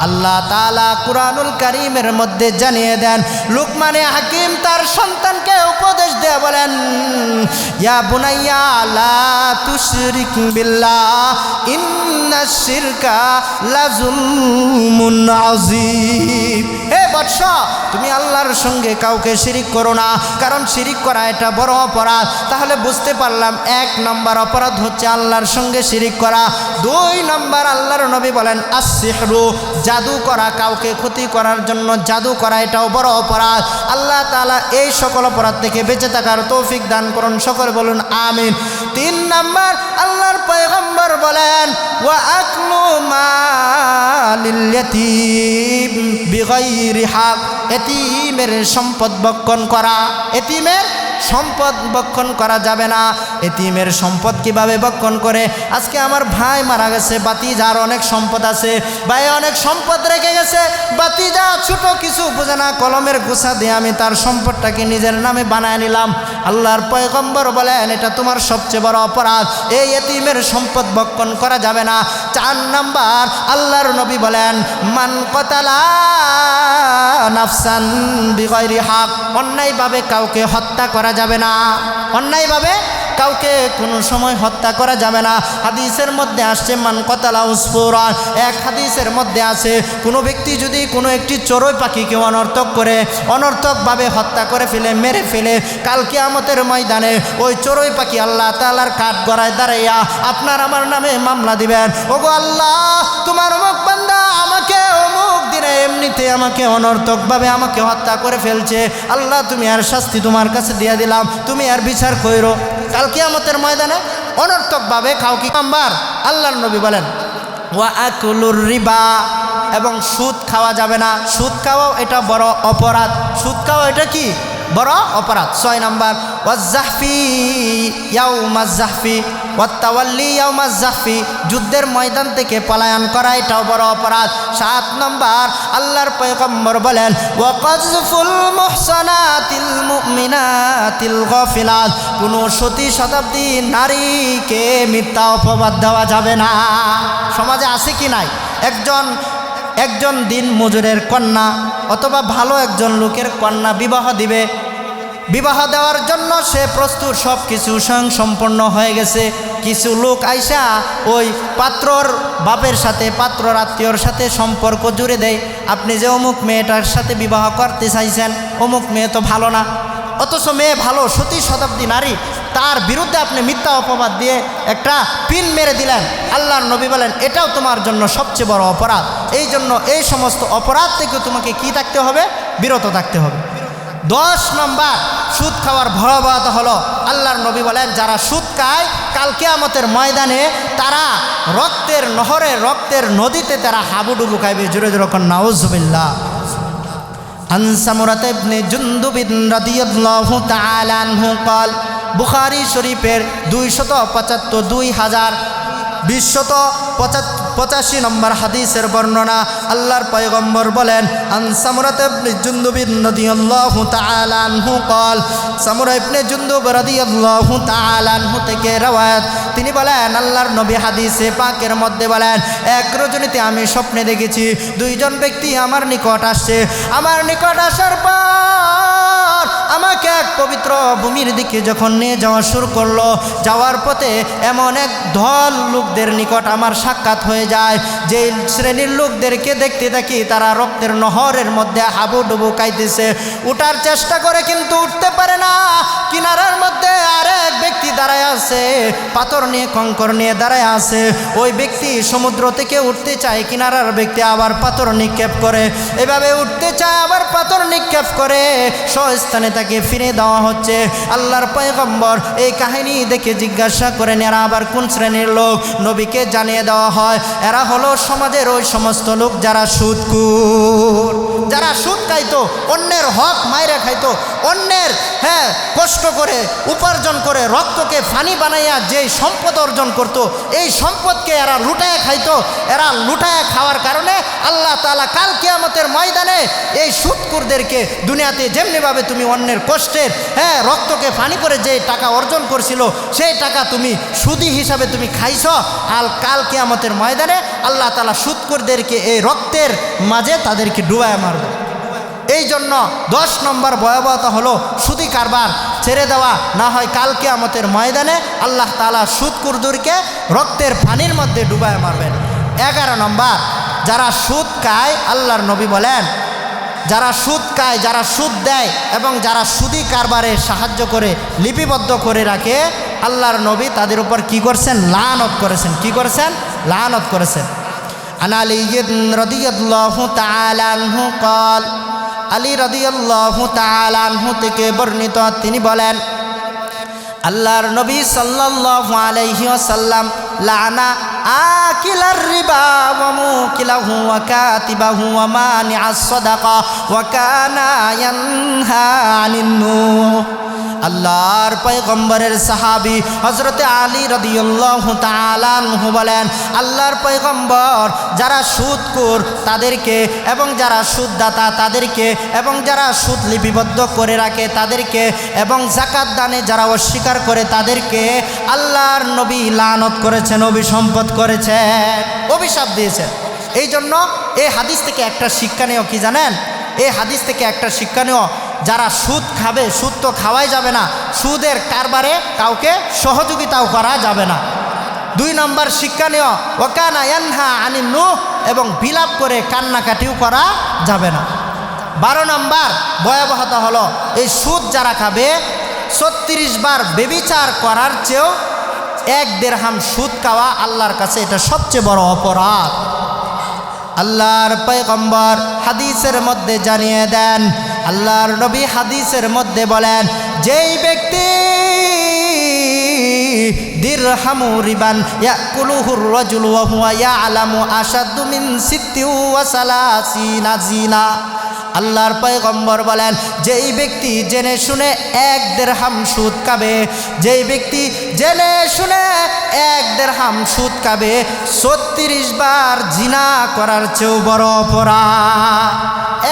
আল্লাহ তাআলা কুরআনুল কারীমের মধ্যে জানিয়ে দেন, লুকমানে হাকিম তার সন্তানকে উপদেশ দিয়ে বলেন, ইয়া বুনাইয়া লা তুশরিক বিল্লাহ ইন্নাশ শিরকা লাযুলমুন আযীম। হে বৎস, তুমি আল্লাহর সঙ্গে কাউকে শিরিক করো না, কারণ শিরিক করা এটা বড় অপরাধ। তাহলে বুঝতে পারলাম 1 নম্বর অপরাধ হচ্ছে আল্লাহর সঙ্গে শিরিক করা। 2 নম্বর আল্লাহর নবী বলেন, আস-সিহরু, জাদু করা, কাউকে ক্ষতি করার জন্য জাদু করা, এটাও বড় অপরাধ। আল্লাহ তাআলা এই সকল অপরাধ থেকে বেঁচে থাকার তৌফিক দান করুন, সকলে বলুন আমিন। 3 নম্বর আল্লাহর পয়গম্বর বলেন, ওয়া আকলু মালিল ইয়াতীম বিগাইরি হক, এতিমের সম্পদ ভক্ষণ করা, এতিমের সম্পদ ভক্ষণ করা যাবে না। এতিমের সম্পদ কিভাবে ভক্ষণ করে? আজকে আমার ভাই মারা গেছে, বাতিজার অনেক সম্পদ আছে, ভাই অনেক সম্পদ রেখে গেছে, বাতিজা ছোট কিছু বোঝে না, কলমের গোছা দিয়ে আমি তার সম্পদটাকে নিজের নামে বানায় নিলাম। আল্লাহর পয়গম্বর বলেন এটা তোমার সবচেয়ে বড় অপরাধ, এই এতিমের সম্পদ ভক্ষণ করা যাবে না। 4 নাম্বার, আল্লাহর নবী বলেন মান কতালা নাফসান বিগয়রি হক, অন্যায়ভাবে কাউকে হত্যা করা যাবে না, অন্যায়ভাবে কাউকে কোনো সময় হত্যা করা যাবে না। হাদিসের মধ্যে আসছে মান কতালা উসফুরান, এক হাদিসের মধ্যে আছে কোনো ব্যক্তি যদি কোনো একটি চড়ুই পাখিকে অনর্থকভাবে হত্যা করে ফেলে, মেরে ফেলে, কাল কিয়ামতের ময়দানে ওই চড়ুই পাখি আল্লাহ তাআলার কাঠ গড়ায় দাঁড়াইয়া আপনার আমার নামে মামলা দিবেন। ওগো আল্লাহ, তোমার অমুক বান্দা আমাকে অমুক দিনে এমনিতে আমাকে অনর্থকভাবে আমাকে হত্যা করে ফেলছে, আল্লাহ তুমি আর শাস্তি তোমার কাছে দিয়ে দিলাম, তুমি আর বিচার কইরো। কাল কিয়ামতের ময়দানে অনর্থকভাবে কাউকে নাম্বার আল্লাহর নবী বলেন ওয়া আকুলুর রিবা, এবং সুদ খাওয়া যাবে না। সুদ খাওয়াও এটা বড় অপরাধ, সুদ খাওয়া এটা কি বড় অপরাধ। 6 নাম্বার ওয়াজ্জাহফি ইয়াউমাজ জাহফি ওয়াত্তাওয়াল্লি ইয়াউমাজ জাহফি, যুদ্ধের ময়দান থেকে পলায়ন করা এটাও বড় অপরাধ। 7 নাম্বার আল্লাহর পয়গম্বর বলেন ওয়াকাযফুল মুহসানাতিল মুমিনাতিল গাফিলাত, কোনো সতী শতাব্দী নারীকে মিথ্যা অপবাদ দেওয়া যাবে না। সমাজে আছে কি নাই, একজন দিন মজুরের কন্যা অথবা ভালো একজন লোকের কন্যা বিবাহ দিবে, বিবাহ দেওয়ার জন্য সে প্রস্তুত, সব কিছু সম্পন্ন হয়ে গেছে। কিছু লোক আইসা ওই পাত্রর বাপের সাথে, পাত্রর আত্মীয়র সাথে সম্পর্ক জুড়ে দেয়, আপনি যে অমুক মেয়েটার সাথে বিবাহ করতে চাইছেন, অমুক মেয়ে তো ভালো না, অথচ মেয়ে ভালো, সতী শতাব্দী নারী, তার বিরুদ্ধে আপনি মিথ্যা অপবাদ দিয়ে একটা পিন মেরে দিলেন। আল্লাহর নবী বলেন এটাও তোমার জন্য সবচেয়ে বড় অপরাধ। এই জন্য এই সমস্ত অপরাধ থেকে তোমাকে কি থাকতে হবে? বিরত থাকতে হবে। 10 নম্বর সুদ খাওয়ার ভয়াবহতা হলো, আল্লাহর নবী বলেন যারা সুদ খায় কাল কিয়ামতের ময়দানে তারা রক্তের নহরে, রক্তের নদীতে তারা হাবুডুবু খাইবে। জোরে জোরে কোন নাউজুবিল্লাহ। আন সামুরাত ইবনে জুনদুব রাদিয়াল্লাহু তাআলা আনহু قال, বুখারী শরীফের 2285 নম্বর হাদিসের বর্ণনা। আল্লাহর পয়গম্বর বলেন আন সামুরাত ইবনে জুনদুব রাদিয়াল্লাহু তাআলা আনহু قال, সামুরা ইবনে জুনদুব রাদিয়াল্লাহু তাআলা আনহু থেকে রওয়ায়াত, তিনি বলেন আল্লাহর নবী হাদিসে পাকের মধ্যে বলেন এক রজনীতে আমি স্বপ্নে দেখেছি 2 জন ব্যক্তি আমার নিকট আসছে। আমার নিকট আসার পর আমাকে এক পবিত্র ভূমির দিকে যখন নিয়ে যাওয়া শুরু করলো, যাওয়ার পথে এমন এক দল লোকদের নিকট আমার সাক্ষাৎ হয়ে যায়, যে শ্রেণীর লোকদেরকে দেখতে থাকি তারা রক্তের নহরের মধ্যে হাবুডুবু খাইতেছে, উঠার চেষ্টা করে কিন্তু উঠতে পারে না। কিনারার মধ্যে আরেক ব্যক্তি দাঁড়ায় আছে, পাথর নিয়ে কঙ্কর নিয়ে দাঁড়ায় আছে। ওই ব্যক্তি সমুদ্র থেকে উঠতে চায়, কিনারার ব্যক্তি আবার পাথর নিক্ষেপ করে, এভাবে উঠতে চায় আবার পাথর নিক্ষেপ করে, স্বস্থানে তাকে ফিরে দেওয়া হচ্ছে। আল্লাহর পয়গম্বর এই কাহিনী দেখে জিজ্ঞাসা করেন এরা আবার কোন শ্রেণীর লোক? নবীকে জানিয়ে দেওয়া হয় এরা হলো সমাজের ওই সমস্ত লোক যারা সুদখোর, যারা সুদ খাইতো, অন্যের হক মাইরা খাইতো, অন্যের কষ্ট করে উপার্জন করে রক্তকে ফানি বানাইয়া যেই সম্পদ অর্জন করত, এই সম্পদকে এরা লুটায় খাইতো। এরা লুটায় খাওয়ার কারণে আল্লাহ তাআলা কাল কিয়ামতের ময়দানে এই সুদখোরদেরকে দুনিয়াতে যেমনিভাবে তুমি অন্যের কষ্টের রক্তকে ফানি করে যে টাকা অর্জন করছিল, সেই টাকা তুমি সুদি হিসাবে তুমি খাইছ, আর কাল কিয়ামতের ময়দানে আল্লাহ তাআলা সুদখোরদেরকে এই রক্তের মাঝে তাদেরকে ডুবায় মারবে। এই জন্য 10 নম্বর ভয়াবহতা হলো সুদি কারবার ছেড়ে দেওয়া, না হয় কাল কিয়ামতের ময়দানে আল্লাহ তাআলা সুদখোরদেরকে রক্তের পানির মধ্যে ডুবায় মারবেন। 11 নম্বর যারা সুদ খায়, আল্লাহর নবী বলেন যারা সুদ খায়, যারা সুদ দেয় এবং যারা সুদি কারবারে সাহায্য করে, লিপিবদ্ধ করে রাখে, আল্লাহর নবী তাদের উপর কি করছেন? লানত করেছেন। কি করেছেন? লানত করেছেন। আন আলী রাদিয়াল্লাহু তাআলা আনহু قال, আলী রাদিয়াল্লাহু তাআলা আনহু থেকে বর্ণিত, তিনি বলেন আল্লাহর নবী সাল্লাল্লাহু আলাইহি ওয়াসাল্লাম লানা আকিলার রিবা ওয়া মুকিলাহু ওয়া কাতিবাহু ওয়া মানিআস সাদাকা ওয়া কানা ইয়ানহা আনিন নূহ। আল্লাহর পয়গম্বরের সাহাবী হযরতে আলী রাদিয়াল্লাহু তাআলা আনহু বলেন, আল্লাহর পয়গম্বর যারা সুদখোর তাদেরকে এবং যারা সুদদাতা তাদেরকে এবং যারা সুদ লিপিবদ্ধ করে রাখে তাদেরকে এবং যাকাত দানে যারা অস্বীকার করে তাদেরকে আল্লাহর নবী লানত করেছেন, অভিসম্পদ করেছেন, অভিশাপ দিয়েছেন। এই জন্য এই হাদিস থেকে একটা শিক্ষণীয় কি জানেন? এই হাদিস থেকে একটা শিক্ষণীয়, যারা সুদ খাবে, সুদ তো খাওয়াই যাবে না, সুদের কারবারে কাউকে সহযোগিতাও করা যাবে না। 2 নম্বর শিক্ষণীয়, ওয়াকানা ইয়ানহা আনিন নূহ, এবং বিলাপ করে কান্নাকাটিও করা যাবে না। 12 নম্বর ভয়াবহতা হলো, এই সুদ যারা খাবে 36 বার বেবিচার করার চেয়েও 1 দিরহাম সুদ খাওয়া আল্লাহর কাছে এটা সবচেয়ে বড় অপরাধ। আল্লাহর পয়গম্বর হাদিসের মধ্যে জানিয়ে দেন, আল্লাহর নবী হাদিসের মধ্যে বলেন, যেই ব্যক্তি দিরহামু রিবান ইয়াকুলুহুর রাজুলু ওয়া হুয়া ইয়ালামু আশাদ্দু মিন 36 জিনা। আল্লাহর পয়গম্বর বলেন, যেই ব্যক্তি জেনে শুনে 1 দিরহাম সুদ খাবে, যেই ব্যক্তি জেনে শুনে 1 দিরহাম সুদ খাবে 36 বার জিনা করার চেয়েও বড় অপরাধ।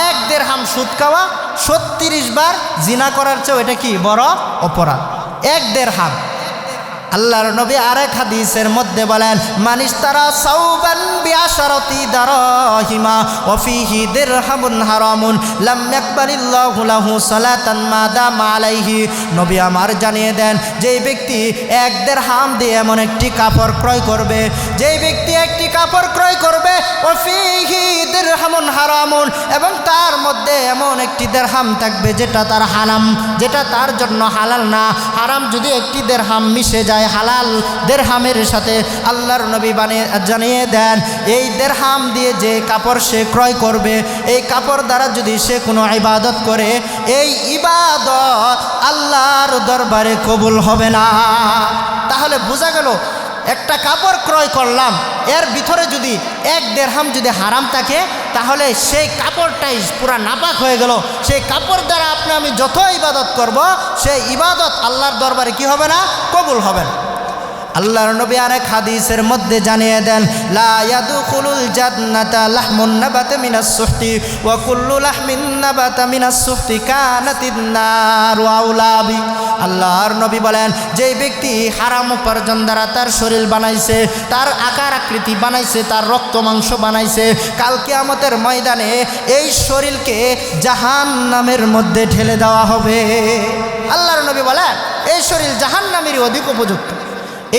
1 দিরহাম সুদ খাওয়া 36 বার জিনা করার চেয়েও এটা কি বড় অপরাধ। 1 দিরহাম। আল্লাহর নবী আরেক হাদিসের মধ্যে বলেন, মানিস্তারা সাউবান বিআশারাতি দারাহিমা ওয়া ফীহি দিরহামুন হারামুন লাম ইয়াকবালিল্লাহু লাহু সালাতান মা দামা আলাইহি। নবী আমার জানিয়ে দেন, যেই ব্যক্তি 1 দিরহাম দিয়ে এমন একটি কাপড় ক্রয় করবে, যেই ব্যক্তি একটি কাপড় ক্রয় করবে, ওয়া ফীহি দিরহামুন হারামুন, এবং তার মধ্যে এমন একটি দিরহাম থাকবে যেটা তার হারাম, যেটা তার জন্য হালাল না, হারাম যদি একটি দিরহাম মিশে যায় হালাল দিরহামের সাথে, আল্লাহর নবী জানিয়ে দেন, এই দিরহাম দিয়ে যে কাপড় সে ক্রয় করবে, এই কাপড় দ্বারা যদি সে কোনো ইবাদত করে, এই ইবাদত আল্লাহর দরবারে কবুল হবে না। তাহলে বোঝা গেল, একটা কাপড় ক্রয় করলাম, এর ভিতরে যদি 1 দিরহাম যদি হারাম থাকে, তাহলে সেই কাপড়টাই পুরা নাপাক হয়ে গেল। সেই কাপড় দ্বারা আমি যত ইবাদত করব, সেই ইবাদত আল্লাহর দরবারে কি হবে না? কবুল হবে না। আল্লাহর নবী আরেক হাদিসের মধ্যে জানিয়ে দেন, লা ইয়াদখুলুল জান্নাতা লাহমুন নাবাতা মিনাস সুহতি ওয়া কুল্লু লাহমিন নাবাতা মিনাস সুহতি কানাতিন নারু আউলা বি। আল্লাহর নবী বলেন, যেই ব্যক্তি হারাম উপার্জন দ্বারা তার শরীর বানাইছে, তার আকার আকৃতি বানাইছে, তার রক্ত মাংস বানাইছে, কাল কিয়ামতের ময়দানে এই শরীরকে জাহান্নামের মধ্যে ঠেলে দেওয়া হবে। আল্লাহর নবী বলেন, এই শরীর জাহান্নামেরই অধিক উপযুক্ত।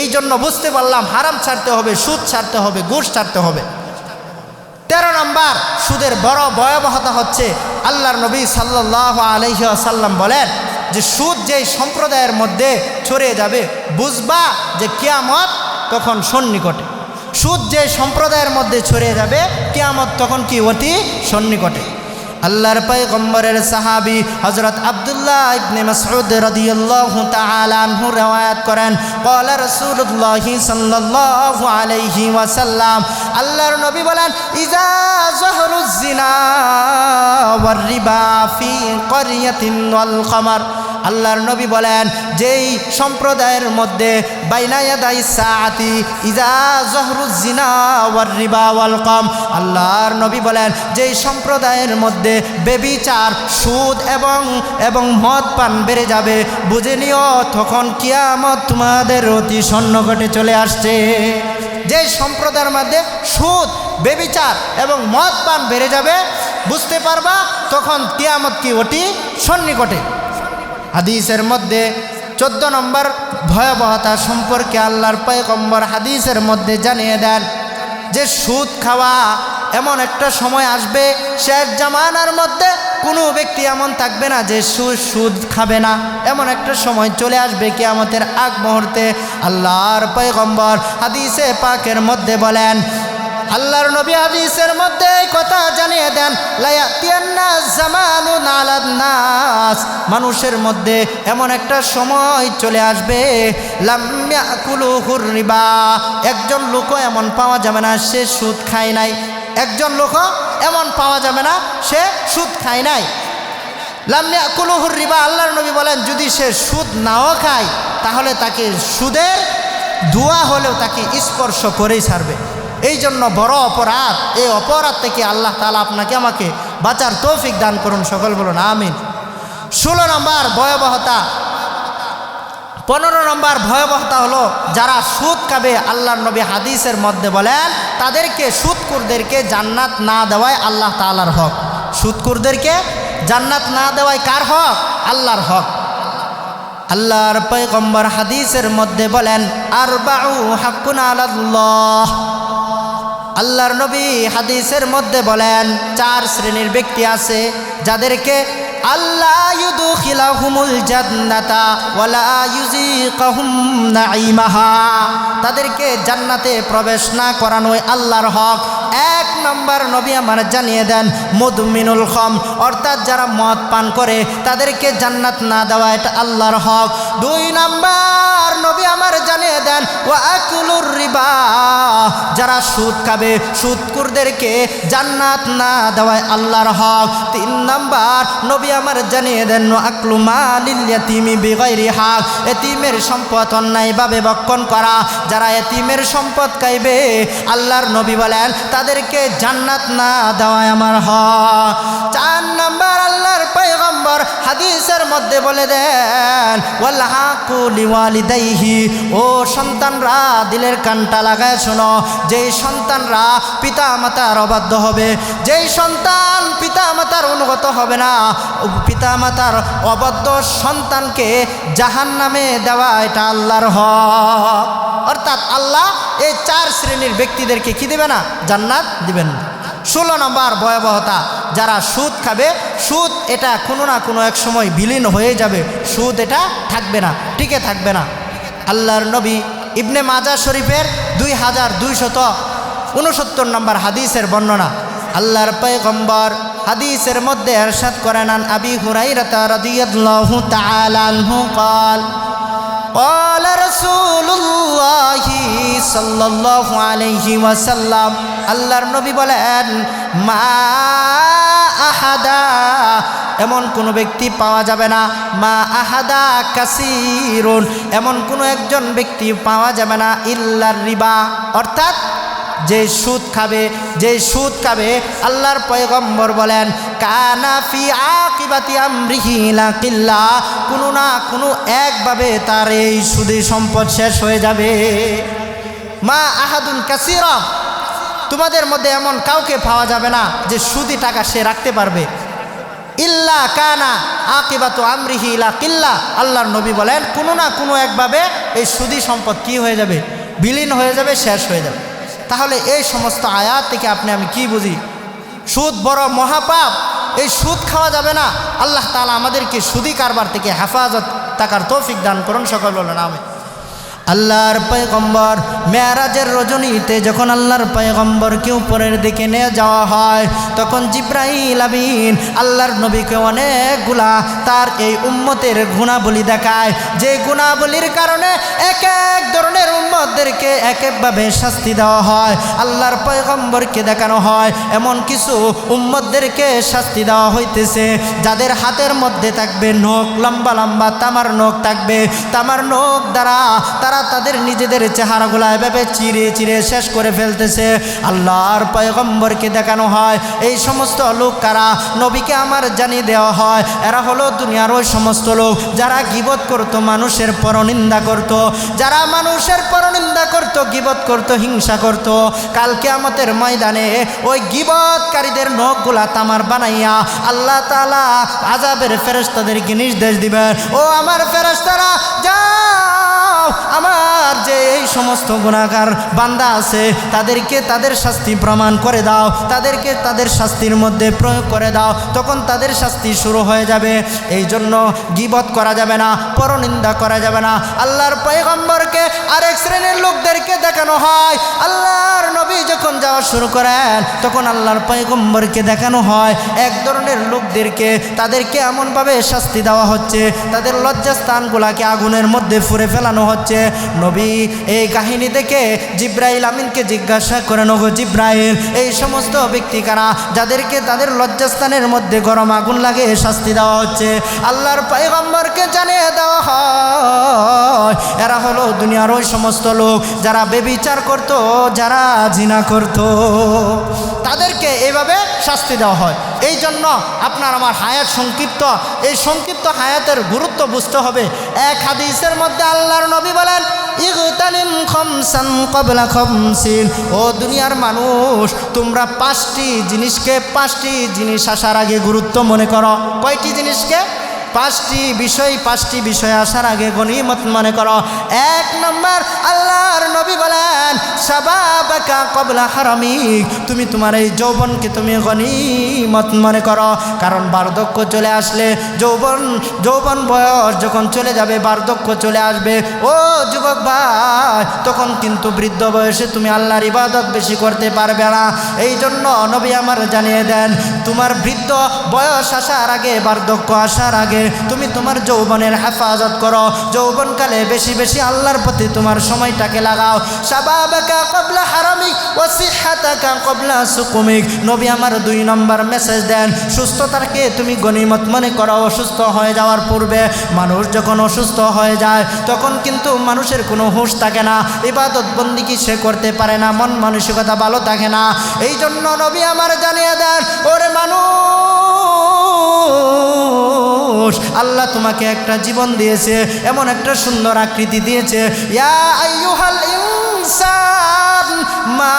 এই জন্য বুঝতে পারলাম হারাম ছাড়তে হবে, সুদ ছাড়তে হবে, ঘুষ ছাড়তে হবে। 13 নম্বর সুদের বড় ভয়াবহতা হচ্ছে, আল্লাহর নবী সাল্লাল্লাহু আলাইহি ওয়াসাল্লাম বলেন যে সুদ যেই সম্প্রদায়ের মধ্যে ছড়িয়ে যাবে, বুঝবা যে কিয়ামত তখন সন্নিকটে। সুদ যে সম্প্রদায়ের মধ্যে ছড়িয়ে যাবে, কিয়ামত তখন কি অতি সন্নিকটে। আল্লাহর পয়গম্বরের সাহাবী হযরত আব্দুল্লাহ ইবনে মাসউদ রাদিয়াল্লাহু তাআলা আনহু রওয়ায়াত করেন, ক্বালা রাসূলুল্লাহ সাল্লাল্লাহু আলাইহি ওয়াসাল্লাম, আল্লাহর নবী বলেন, ইজা যাহরুজ জিনা ওয়ার রিবা ফি ক্বরিয়াতিন ওয়াল কমার। আল্লাহর নবী বলেন, যেই সম্প্রদায়ের মধ্যে বাইনা ইয়াদাই সাআতি ইজা যাহরুজ জিনা ওয়ার রিবা ওয়াল কম, আল্লাহর নবী বলেন, যেই সম্প্রদায়ের মধ্যে বেবিচার, সুদ এবং মদ পান বেড়ে যাবে, বুঝে নিও তখন কিয়ামত তোমাদের অতি সন্নিকটে চলে আসছে। যে সম্প্রদায়ের মধ্যে সুদ, বেবিচার এবং মদ পান বেড়ে যাবে, বুঝতে পারবা তখন কিয়ামত কি অতি সন্নিকটে। হাদিসের মধ্যে 14 নম্বর ভয়াবহতা সম্পর্কে আল্লাহর পয়গম্বর হাদিসের মধ্যে জানিয়ে দেন যে সুদ খাওয়া এমন একটা সময় আসবে, শেষ জামানার মধ্যে কোনো ব্যক্তি এমন থাকবে না যে সুদ খাবে না। এমন একটা সময় চলে আসবে কিয়ামতের আগ মুহূর্তে। আল্লাহর পয়গম্বর হাদিসে পাকের মধ্যে বলেন, আল্লাহর নবী হাদিসের মধ্যে এই কথা জানিয়ে দেন, লায়াতিয়ান্না জামানুন আলান নাস, মানুষের মধ্যে এমন একটা সময় চলে আসবে, লাম ইয়াকুলুহুর রিবা, একজন লোকও এমন পাওয়া যাবে না সে সুদ খায় নাই। একজন লোকও এমন পাওয়া যাবে না সে সুদ খায় নাই। লাম ইয়াকুলুহুর রিবা, আল্লাহর নবী বলেন যদি সে সুদ নাও খায় তাহলে তাকে সুদের ধোঁয়া হলেও তাকে স্পর্শ করেই ছাড়বে। এই জন্য বড় অপরাধ, এই অপরাধ থেকে আল্লাহ তাআলা আপনাকে আমাকে বাঁচার তৌফিক দান করুন, সকল বলুন আমিন। 16 নম্বর ভয়াবহতা, 15 নম্বর ভয়াবহতা হলো যারা সুদ খাবে, আল্লাহর নবী হাদিসের মধ্যে বলেন তাদেরকে, সুদখোরদেরকে জান্নাত না দেওয়াই আল্লাহ তাআলার হক। সুদখোরদেরকে জান্নাত না দেওয়াই কার হক? আল্লাহর হক। আল্লাহর পয়গম্বর হাদিসের মধ্যে বলেন আরবাউ হাক্কুন আলাল্লাহ, আল্লাহর নবী হাদিসের মধ্যে বলেন 4 শ্রেণীর ব্যক্তি আছে যাদেরকে আল্লাহ ইউদখিলাহুমুল জান্নাতা ওয়ালা ইউযিকাহুম নাঈমাহা, তাদেরকে জান্নাতে প্রবেশ না করানোই আল্লাহর হক। 1 নম্বর নবী আমার জানিয়ে দেন মুদমিনুল খাম, অর্থাৎ যারা মদ পান করে তাদেরকে জান্নাত না দেওয়া এটা আল্লাহর হক। 2 নম্বর নবী আমার জানিয়ে দেন ওয়া আকুলুর রিবা, যারা সুদ খাবে, সুদখোরদেরকে জান্নাত না দেওয়াই আল্লাহর হক। 3 নম্বর নবী আমার জানিয়ে দেন আকলু মালিল ইয়াতিমি বিগাইরি হক, এতিমের সম্পদ অন্যায়ভাবে ভক্ষণ করা, যারা এতিমের সম্পদ খাইবে আল্লাহর নবী বলেন তাদেরকে জান্নাত না দেওয়াই আমার হক। 4 নম্বর আল্লাহর পয়গম্বর হাদিসের মধ্যে বলে দেন ওয়াল হাকু লিওয়ালিদাইহি, ও সন্তানরা দিলের কানটা লাগায় শোনো, যেই সন্তানরা পিতা মাতার অবাধ্য হবে, যেই সন্তান পিতা মাতার অনুগত হবে না, পিতা মাতার অবাধ্য সন্তানকে জাহান্নামে দেওয়া এটা আল্লাহর হক। অর্থাৎ আল্লাহ এই 4 শ্রেণীর ব্যক্তিদেরকে কি দিবে না? জান্নাত দিবেন না। 16 নম্বর ভয়াবহতা, যারা সুদ খাবে, সুদ এটা কোনো না কোনো এক সময় বিলীন হয়ে যাবে, সুদ এটা থাকবে না, টিকে থাকবে না। আল্লাহর নবী ইবনে মাজাহ শরীফের 2269 নম্বর হাদিসের বর্ণনা, আল্লাহর পয়গম্বর হাদিসের মধ্যে ইরশাদ করেন আন আবি হুরায়রা রাদিয়াল্লাহু তাআলা আনহু قال قال رسول الله صلى الله عليه وسلم, আল্লাহর নবী বলেন মা আহাদা, এমন কোনো ব্যক্তি পাওয়া যাবে না, মা আহাদা কাসিরুন, এমন কোনো একজন ব্যক্তি পাওয়া যাবে না ইল্লার রিবা, অর্থাৎ যে সুদ খাবে, যে সুদ খাবে আল্লাহর পয়গম্বর বলেন কানা ফি আকিবাতি আমরিহি লাকিল্লা, কোনো না কোনো একভাবে তার এই সুদী সম্পদ শেষ হয়ে যাবে। মা আহাদুন কাসিরা, তোমাদের মধ্যে এমন কাউকে পাওয়া যাবে না যে সুদী টাকা সে রাখতে পারবে, ইল্লা কানা আকিবাতু আমরিহি লাকিল্লা, আল্লাহর নবী বলেন কোনো না কোনো একভাবে এই সুদী সম্পদ কি হয়ে যাবে? বিলীন হয়ে যাবে, শেষ হয়ে যাবে। তাহলে এই সমস্ত আয়াত থেকে আপনি আমি কি বুঝি? সুদ বড় মহাপাপ, এই সুদ খাওয়া যাবে না। আল্লাহ তাআলা আমাদেরকে সুদী কারবার থেকে হেফাজত থাকার তৌফিক দান করুন, সকল বলেন আমিন। আল্লাহর পয়গম্বর মেরাজের রজনীতে যখন আল্লাহর পয়গম্বরকে উপরের দিকে নিয়ে যাওয়া হয়, তখন জিব্রাইল আমিন আল্লাহর নবীকে অনেকগুলা তার এই উম্মতের গুণাবলী দেখায়, যে গুণাবলীর কারণে এক এক ধরনের উম্মতদেরকে এক একভাবে শাস্তি দেওয়া হয়। আল্লাহর পয়গম্বরকে দেখানো হয় এমন কিছু উম্মতদেরকে শাস্তি দেওয়া হইতেছে যাদের হাতের মধ্যে থাকবে নখ, লম্বা লম্বা তামার নখ থাকবে, তামার নখ দ্বারা তাদের নিজেদের চেহারাগুলা এভাবে চিরে চিরে শেষ করে ফেলতেছে। আল্লাহর পয়গম্বরকে দেখানো হয় এই সমস্ত লোক কারা, নবীকে আমার জানিয়ে দেওয়া হয় এরা হলো দুনিয়ার ওই সমস্ত লোক যারা গীবত করত, মানুষের পরনিন্দা করত, যারা মানুষের পরনিন্দা করত, গীবত করত, হিংসা করত। কাল কিয়ামতের ময়দানে ওই গীবতকারীদের নখগুলা তামার বানাইয়া আল্লাহ তাআলা আযাবের ফেরেশতাদেরকে নির্দেশ দিবেন, ও আমার ফেরেশতারা যাও আমার আমার যে এই সমস্ত গুনাহগার বান্দা আছে তাদেরকে তাদের শাস্তি প্রমাণ করে দাও, তাদেরকে তাদের শাস্তির মধ্যে প্রয়োগ করে দাও, তখন তাদের শাস্তি শুরু হয়ে যাবে। এই জন্য গীবত করা যাবে না, পরনিন্দা করা যাবে না। আল্লাহর পয়গম্বরকে আরেক শ্রেণীর লোকদেরকে দেখানো হয়, আল্লাহর নবী যখন যাওয়া শুরু করেন তখন আল্লাহর পয়গম্বরকে দেখানো হয় এক ধরনের লোকদেরকে, তাদেরকে এমনভাবে শাস্তি দেওয়া হচ্ছে, তাদের লজ্জাস্থানগুলাকে আগুনের মধ্যে ফুঁড়ে ফেলানো হচ্ছে। নবী এই কাহিনী দেখে জিব্রাইল আমিনকে জিজ্ঞাসা করেন, ওগো জিব্রাইল, এই সমস্ত ব্যক্তি কারা যাদেরকে তাদের লজ্জাস্থানের মধ্যে গরম আগুন লাগে শাস্তি দেওয়া হচ্ছে? আল্লাহর পয়গম্বরকে জানিয়ে দেওয়া হয় এরা হলো দুনিয়ার ওই সমস্ত লোক যারা বেবিচার করত, যারা জিনা করত, তাদেরকে এভাবে শাস্তি দেওয়া হয়। এই জন্য আপনার আমার হায়াত সংক্ষিপ্ত, এই সংক্ষিপ্ত হায়াতের গুরুত্ব বুঝতে হবে। এক হাদিসের মধ্যে আল্লাহর নবী বলেন, ইগতানিম খামসান ক্বাবলা খামসিন, ও দুনিয়ার মানুষ, তোমরা পাঁচটি জিনিস আসার আগে গুরুত্ব মনে করো। কয়টি জিনিসকে? পাঁচটি বিষয় আসার আগে গনিমত মনে করো। এক নম্বর, আল্লাহর নবী বলেন, শাবাবাকা ক্বাবলা হারামিক, তুমি তোমার এই যৌবনকে তুমি গনিমত মনে করো। কারণ বার্ধক্য চলে আসলে, যৌবন বয়স যখন চলে যাবে, বার্ধক্য চলে আসবে, ও যুবক ভাই, তখন কিন্তু বৃদ্ধ বয়সে তুমি আল্লাহর ইবাদত বেশি করতে পারবে না। এই জন্য নবী আমার জানিয়ে দেন, তোমার বৃদ্ধ বয়স আসার আগে, বার্ধক্য আসার আগে তুমি তোমার যৌবনের হেফাজত করো। যৌবনকালে বেশি বেশি আল্লাহর প্রতি তোমার সময়টাকে লাগাও। শাবাবাকা ক্বাবলা হারামিক ওয়া সিহহাতাকা ক্বাবলা সুকুমিক। নবী আমার 2 নম্বর মেসেজ দেন, সুস্থতাকে তুমি গনিমত মনে করো অসুস্থ হয়ে যাওয়ার পূর্বে। মানুষ যখন অসুস্থ হয়ে যায় তখন কিন্তু মানুষের কোনো হুঁশ থাকে না, ইবাদত বন্দিগি সে করতে পারে না, মন মানসিকতা ভালো থাকে না। এই জন্য নবী আমার জানিয়ে দেন, ওরে মানুষ, আল্লাহ তোমাকে একটা জীবন দিয়েছে, এমন একটা সুন্দর আকৃতি দিয়েছে। ইয়া আইয়ুহাল ইনসান মা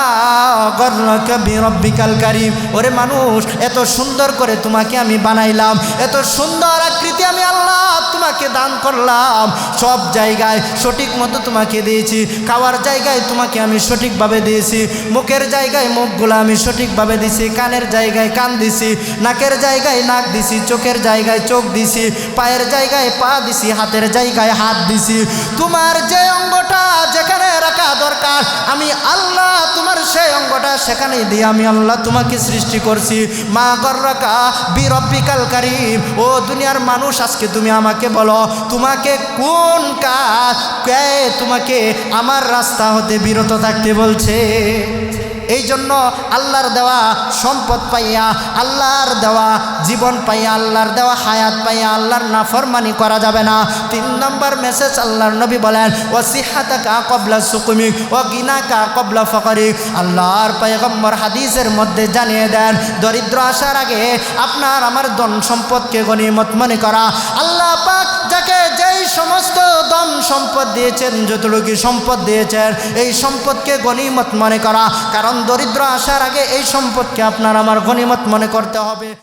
গররাকা বিরব্বিকাল কারীম, ওরে মানুষ, এত সুন্দর করে তোমাকে আমি বানাইলাম, এত সুন্দর আকৃতি আমি আল্লাহ তোমাকে দান করলাম। সব জায়গায় সঠিক মতো তোমাকে দিয়েছি, খাওয়ার জায়গায় তোমাকে আমি সঠিকভাবে দিয়েছি, মুখের জায়গায় মুখগুলো আমি সঠিকভাবে দিছি, কানের জায়গায় কান দিছি, নাকের জায়গায় নাক দিছি, চোখের জায়গায় চোখ দিছি, পায়ের জায়গায় পা দিছি, হাতের জায়গায় হাত দিছি। তোমার যে অঙ্গটা যেখানে রাখা দরকার আমি আল্লাহ তোমার সেই অঙ্গটা সেখানে দিয়ে আমি আল্লাহ তোমাকে সৃষ্টি করছি। মা গররাকা বিরব্বিকাল কারীম, ও দুনিয়ার মানুষ, আজকে তুমি আমাকে বলো, তোমাকে কোন কাজ তোমাকে আমার রাস্তা হতে বিরত থাকতে বলছে? এই জন্য আল্লাহর দেওয়া সম্পদ পাইয়া, আল্লাহর দেওয়া জীবন পাইয়া, আল্লাহর দেওয়া হায়াত পাইয়া আল্লাহর নাফরমানি করা যাবে না। 3 নম্বর মেসেজ আল্লাহর নবী বলেন, ওয়াসিহাতাকা ক্বাবলা সুকুমিক ওয়া গিনাকা ক্বাবলা ফাকরিক। আল্লাহর পয়গম্বর হাদিসের মধ্যে জানিয়ে দেন, দরিদ্র আসার আগে আপনার আমার ধন সম্পদকে গনিমত মনে করা। আল্লাহ পাক যাকে যেই সমস্ত ধন সম্পদ দিয়েছেন, যতটুকু সম্পদ দিয়েছেন, এই সম্পদকে গনিমত মনে করা। কারণ দরিদ্র আসার আগে এই সম্পদকে আপনার আমার গনিমত মনে করতে হবে।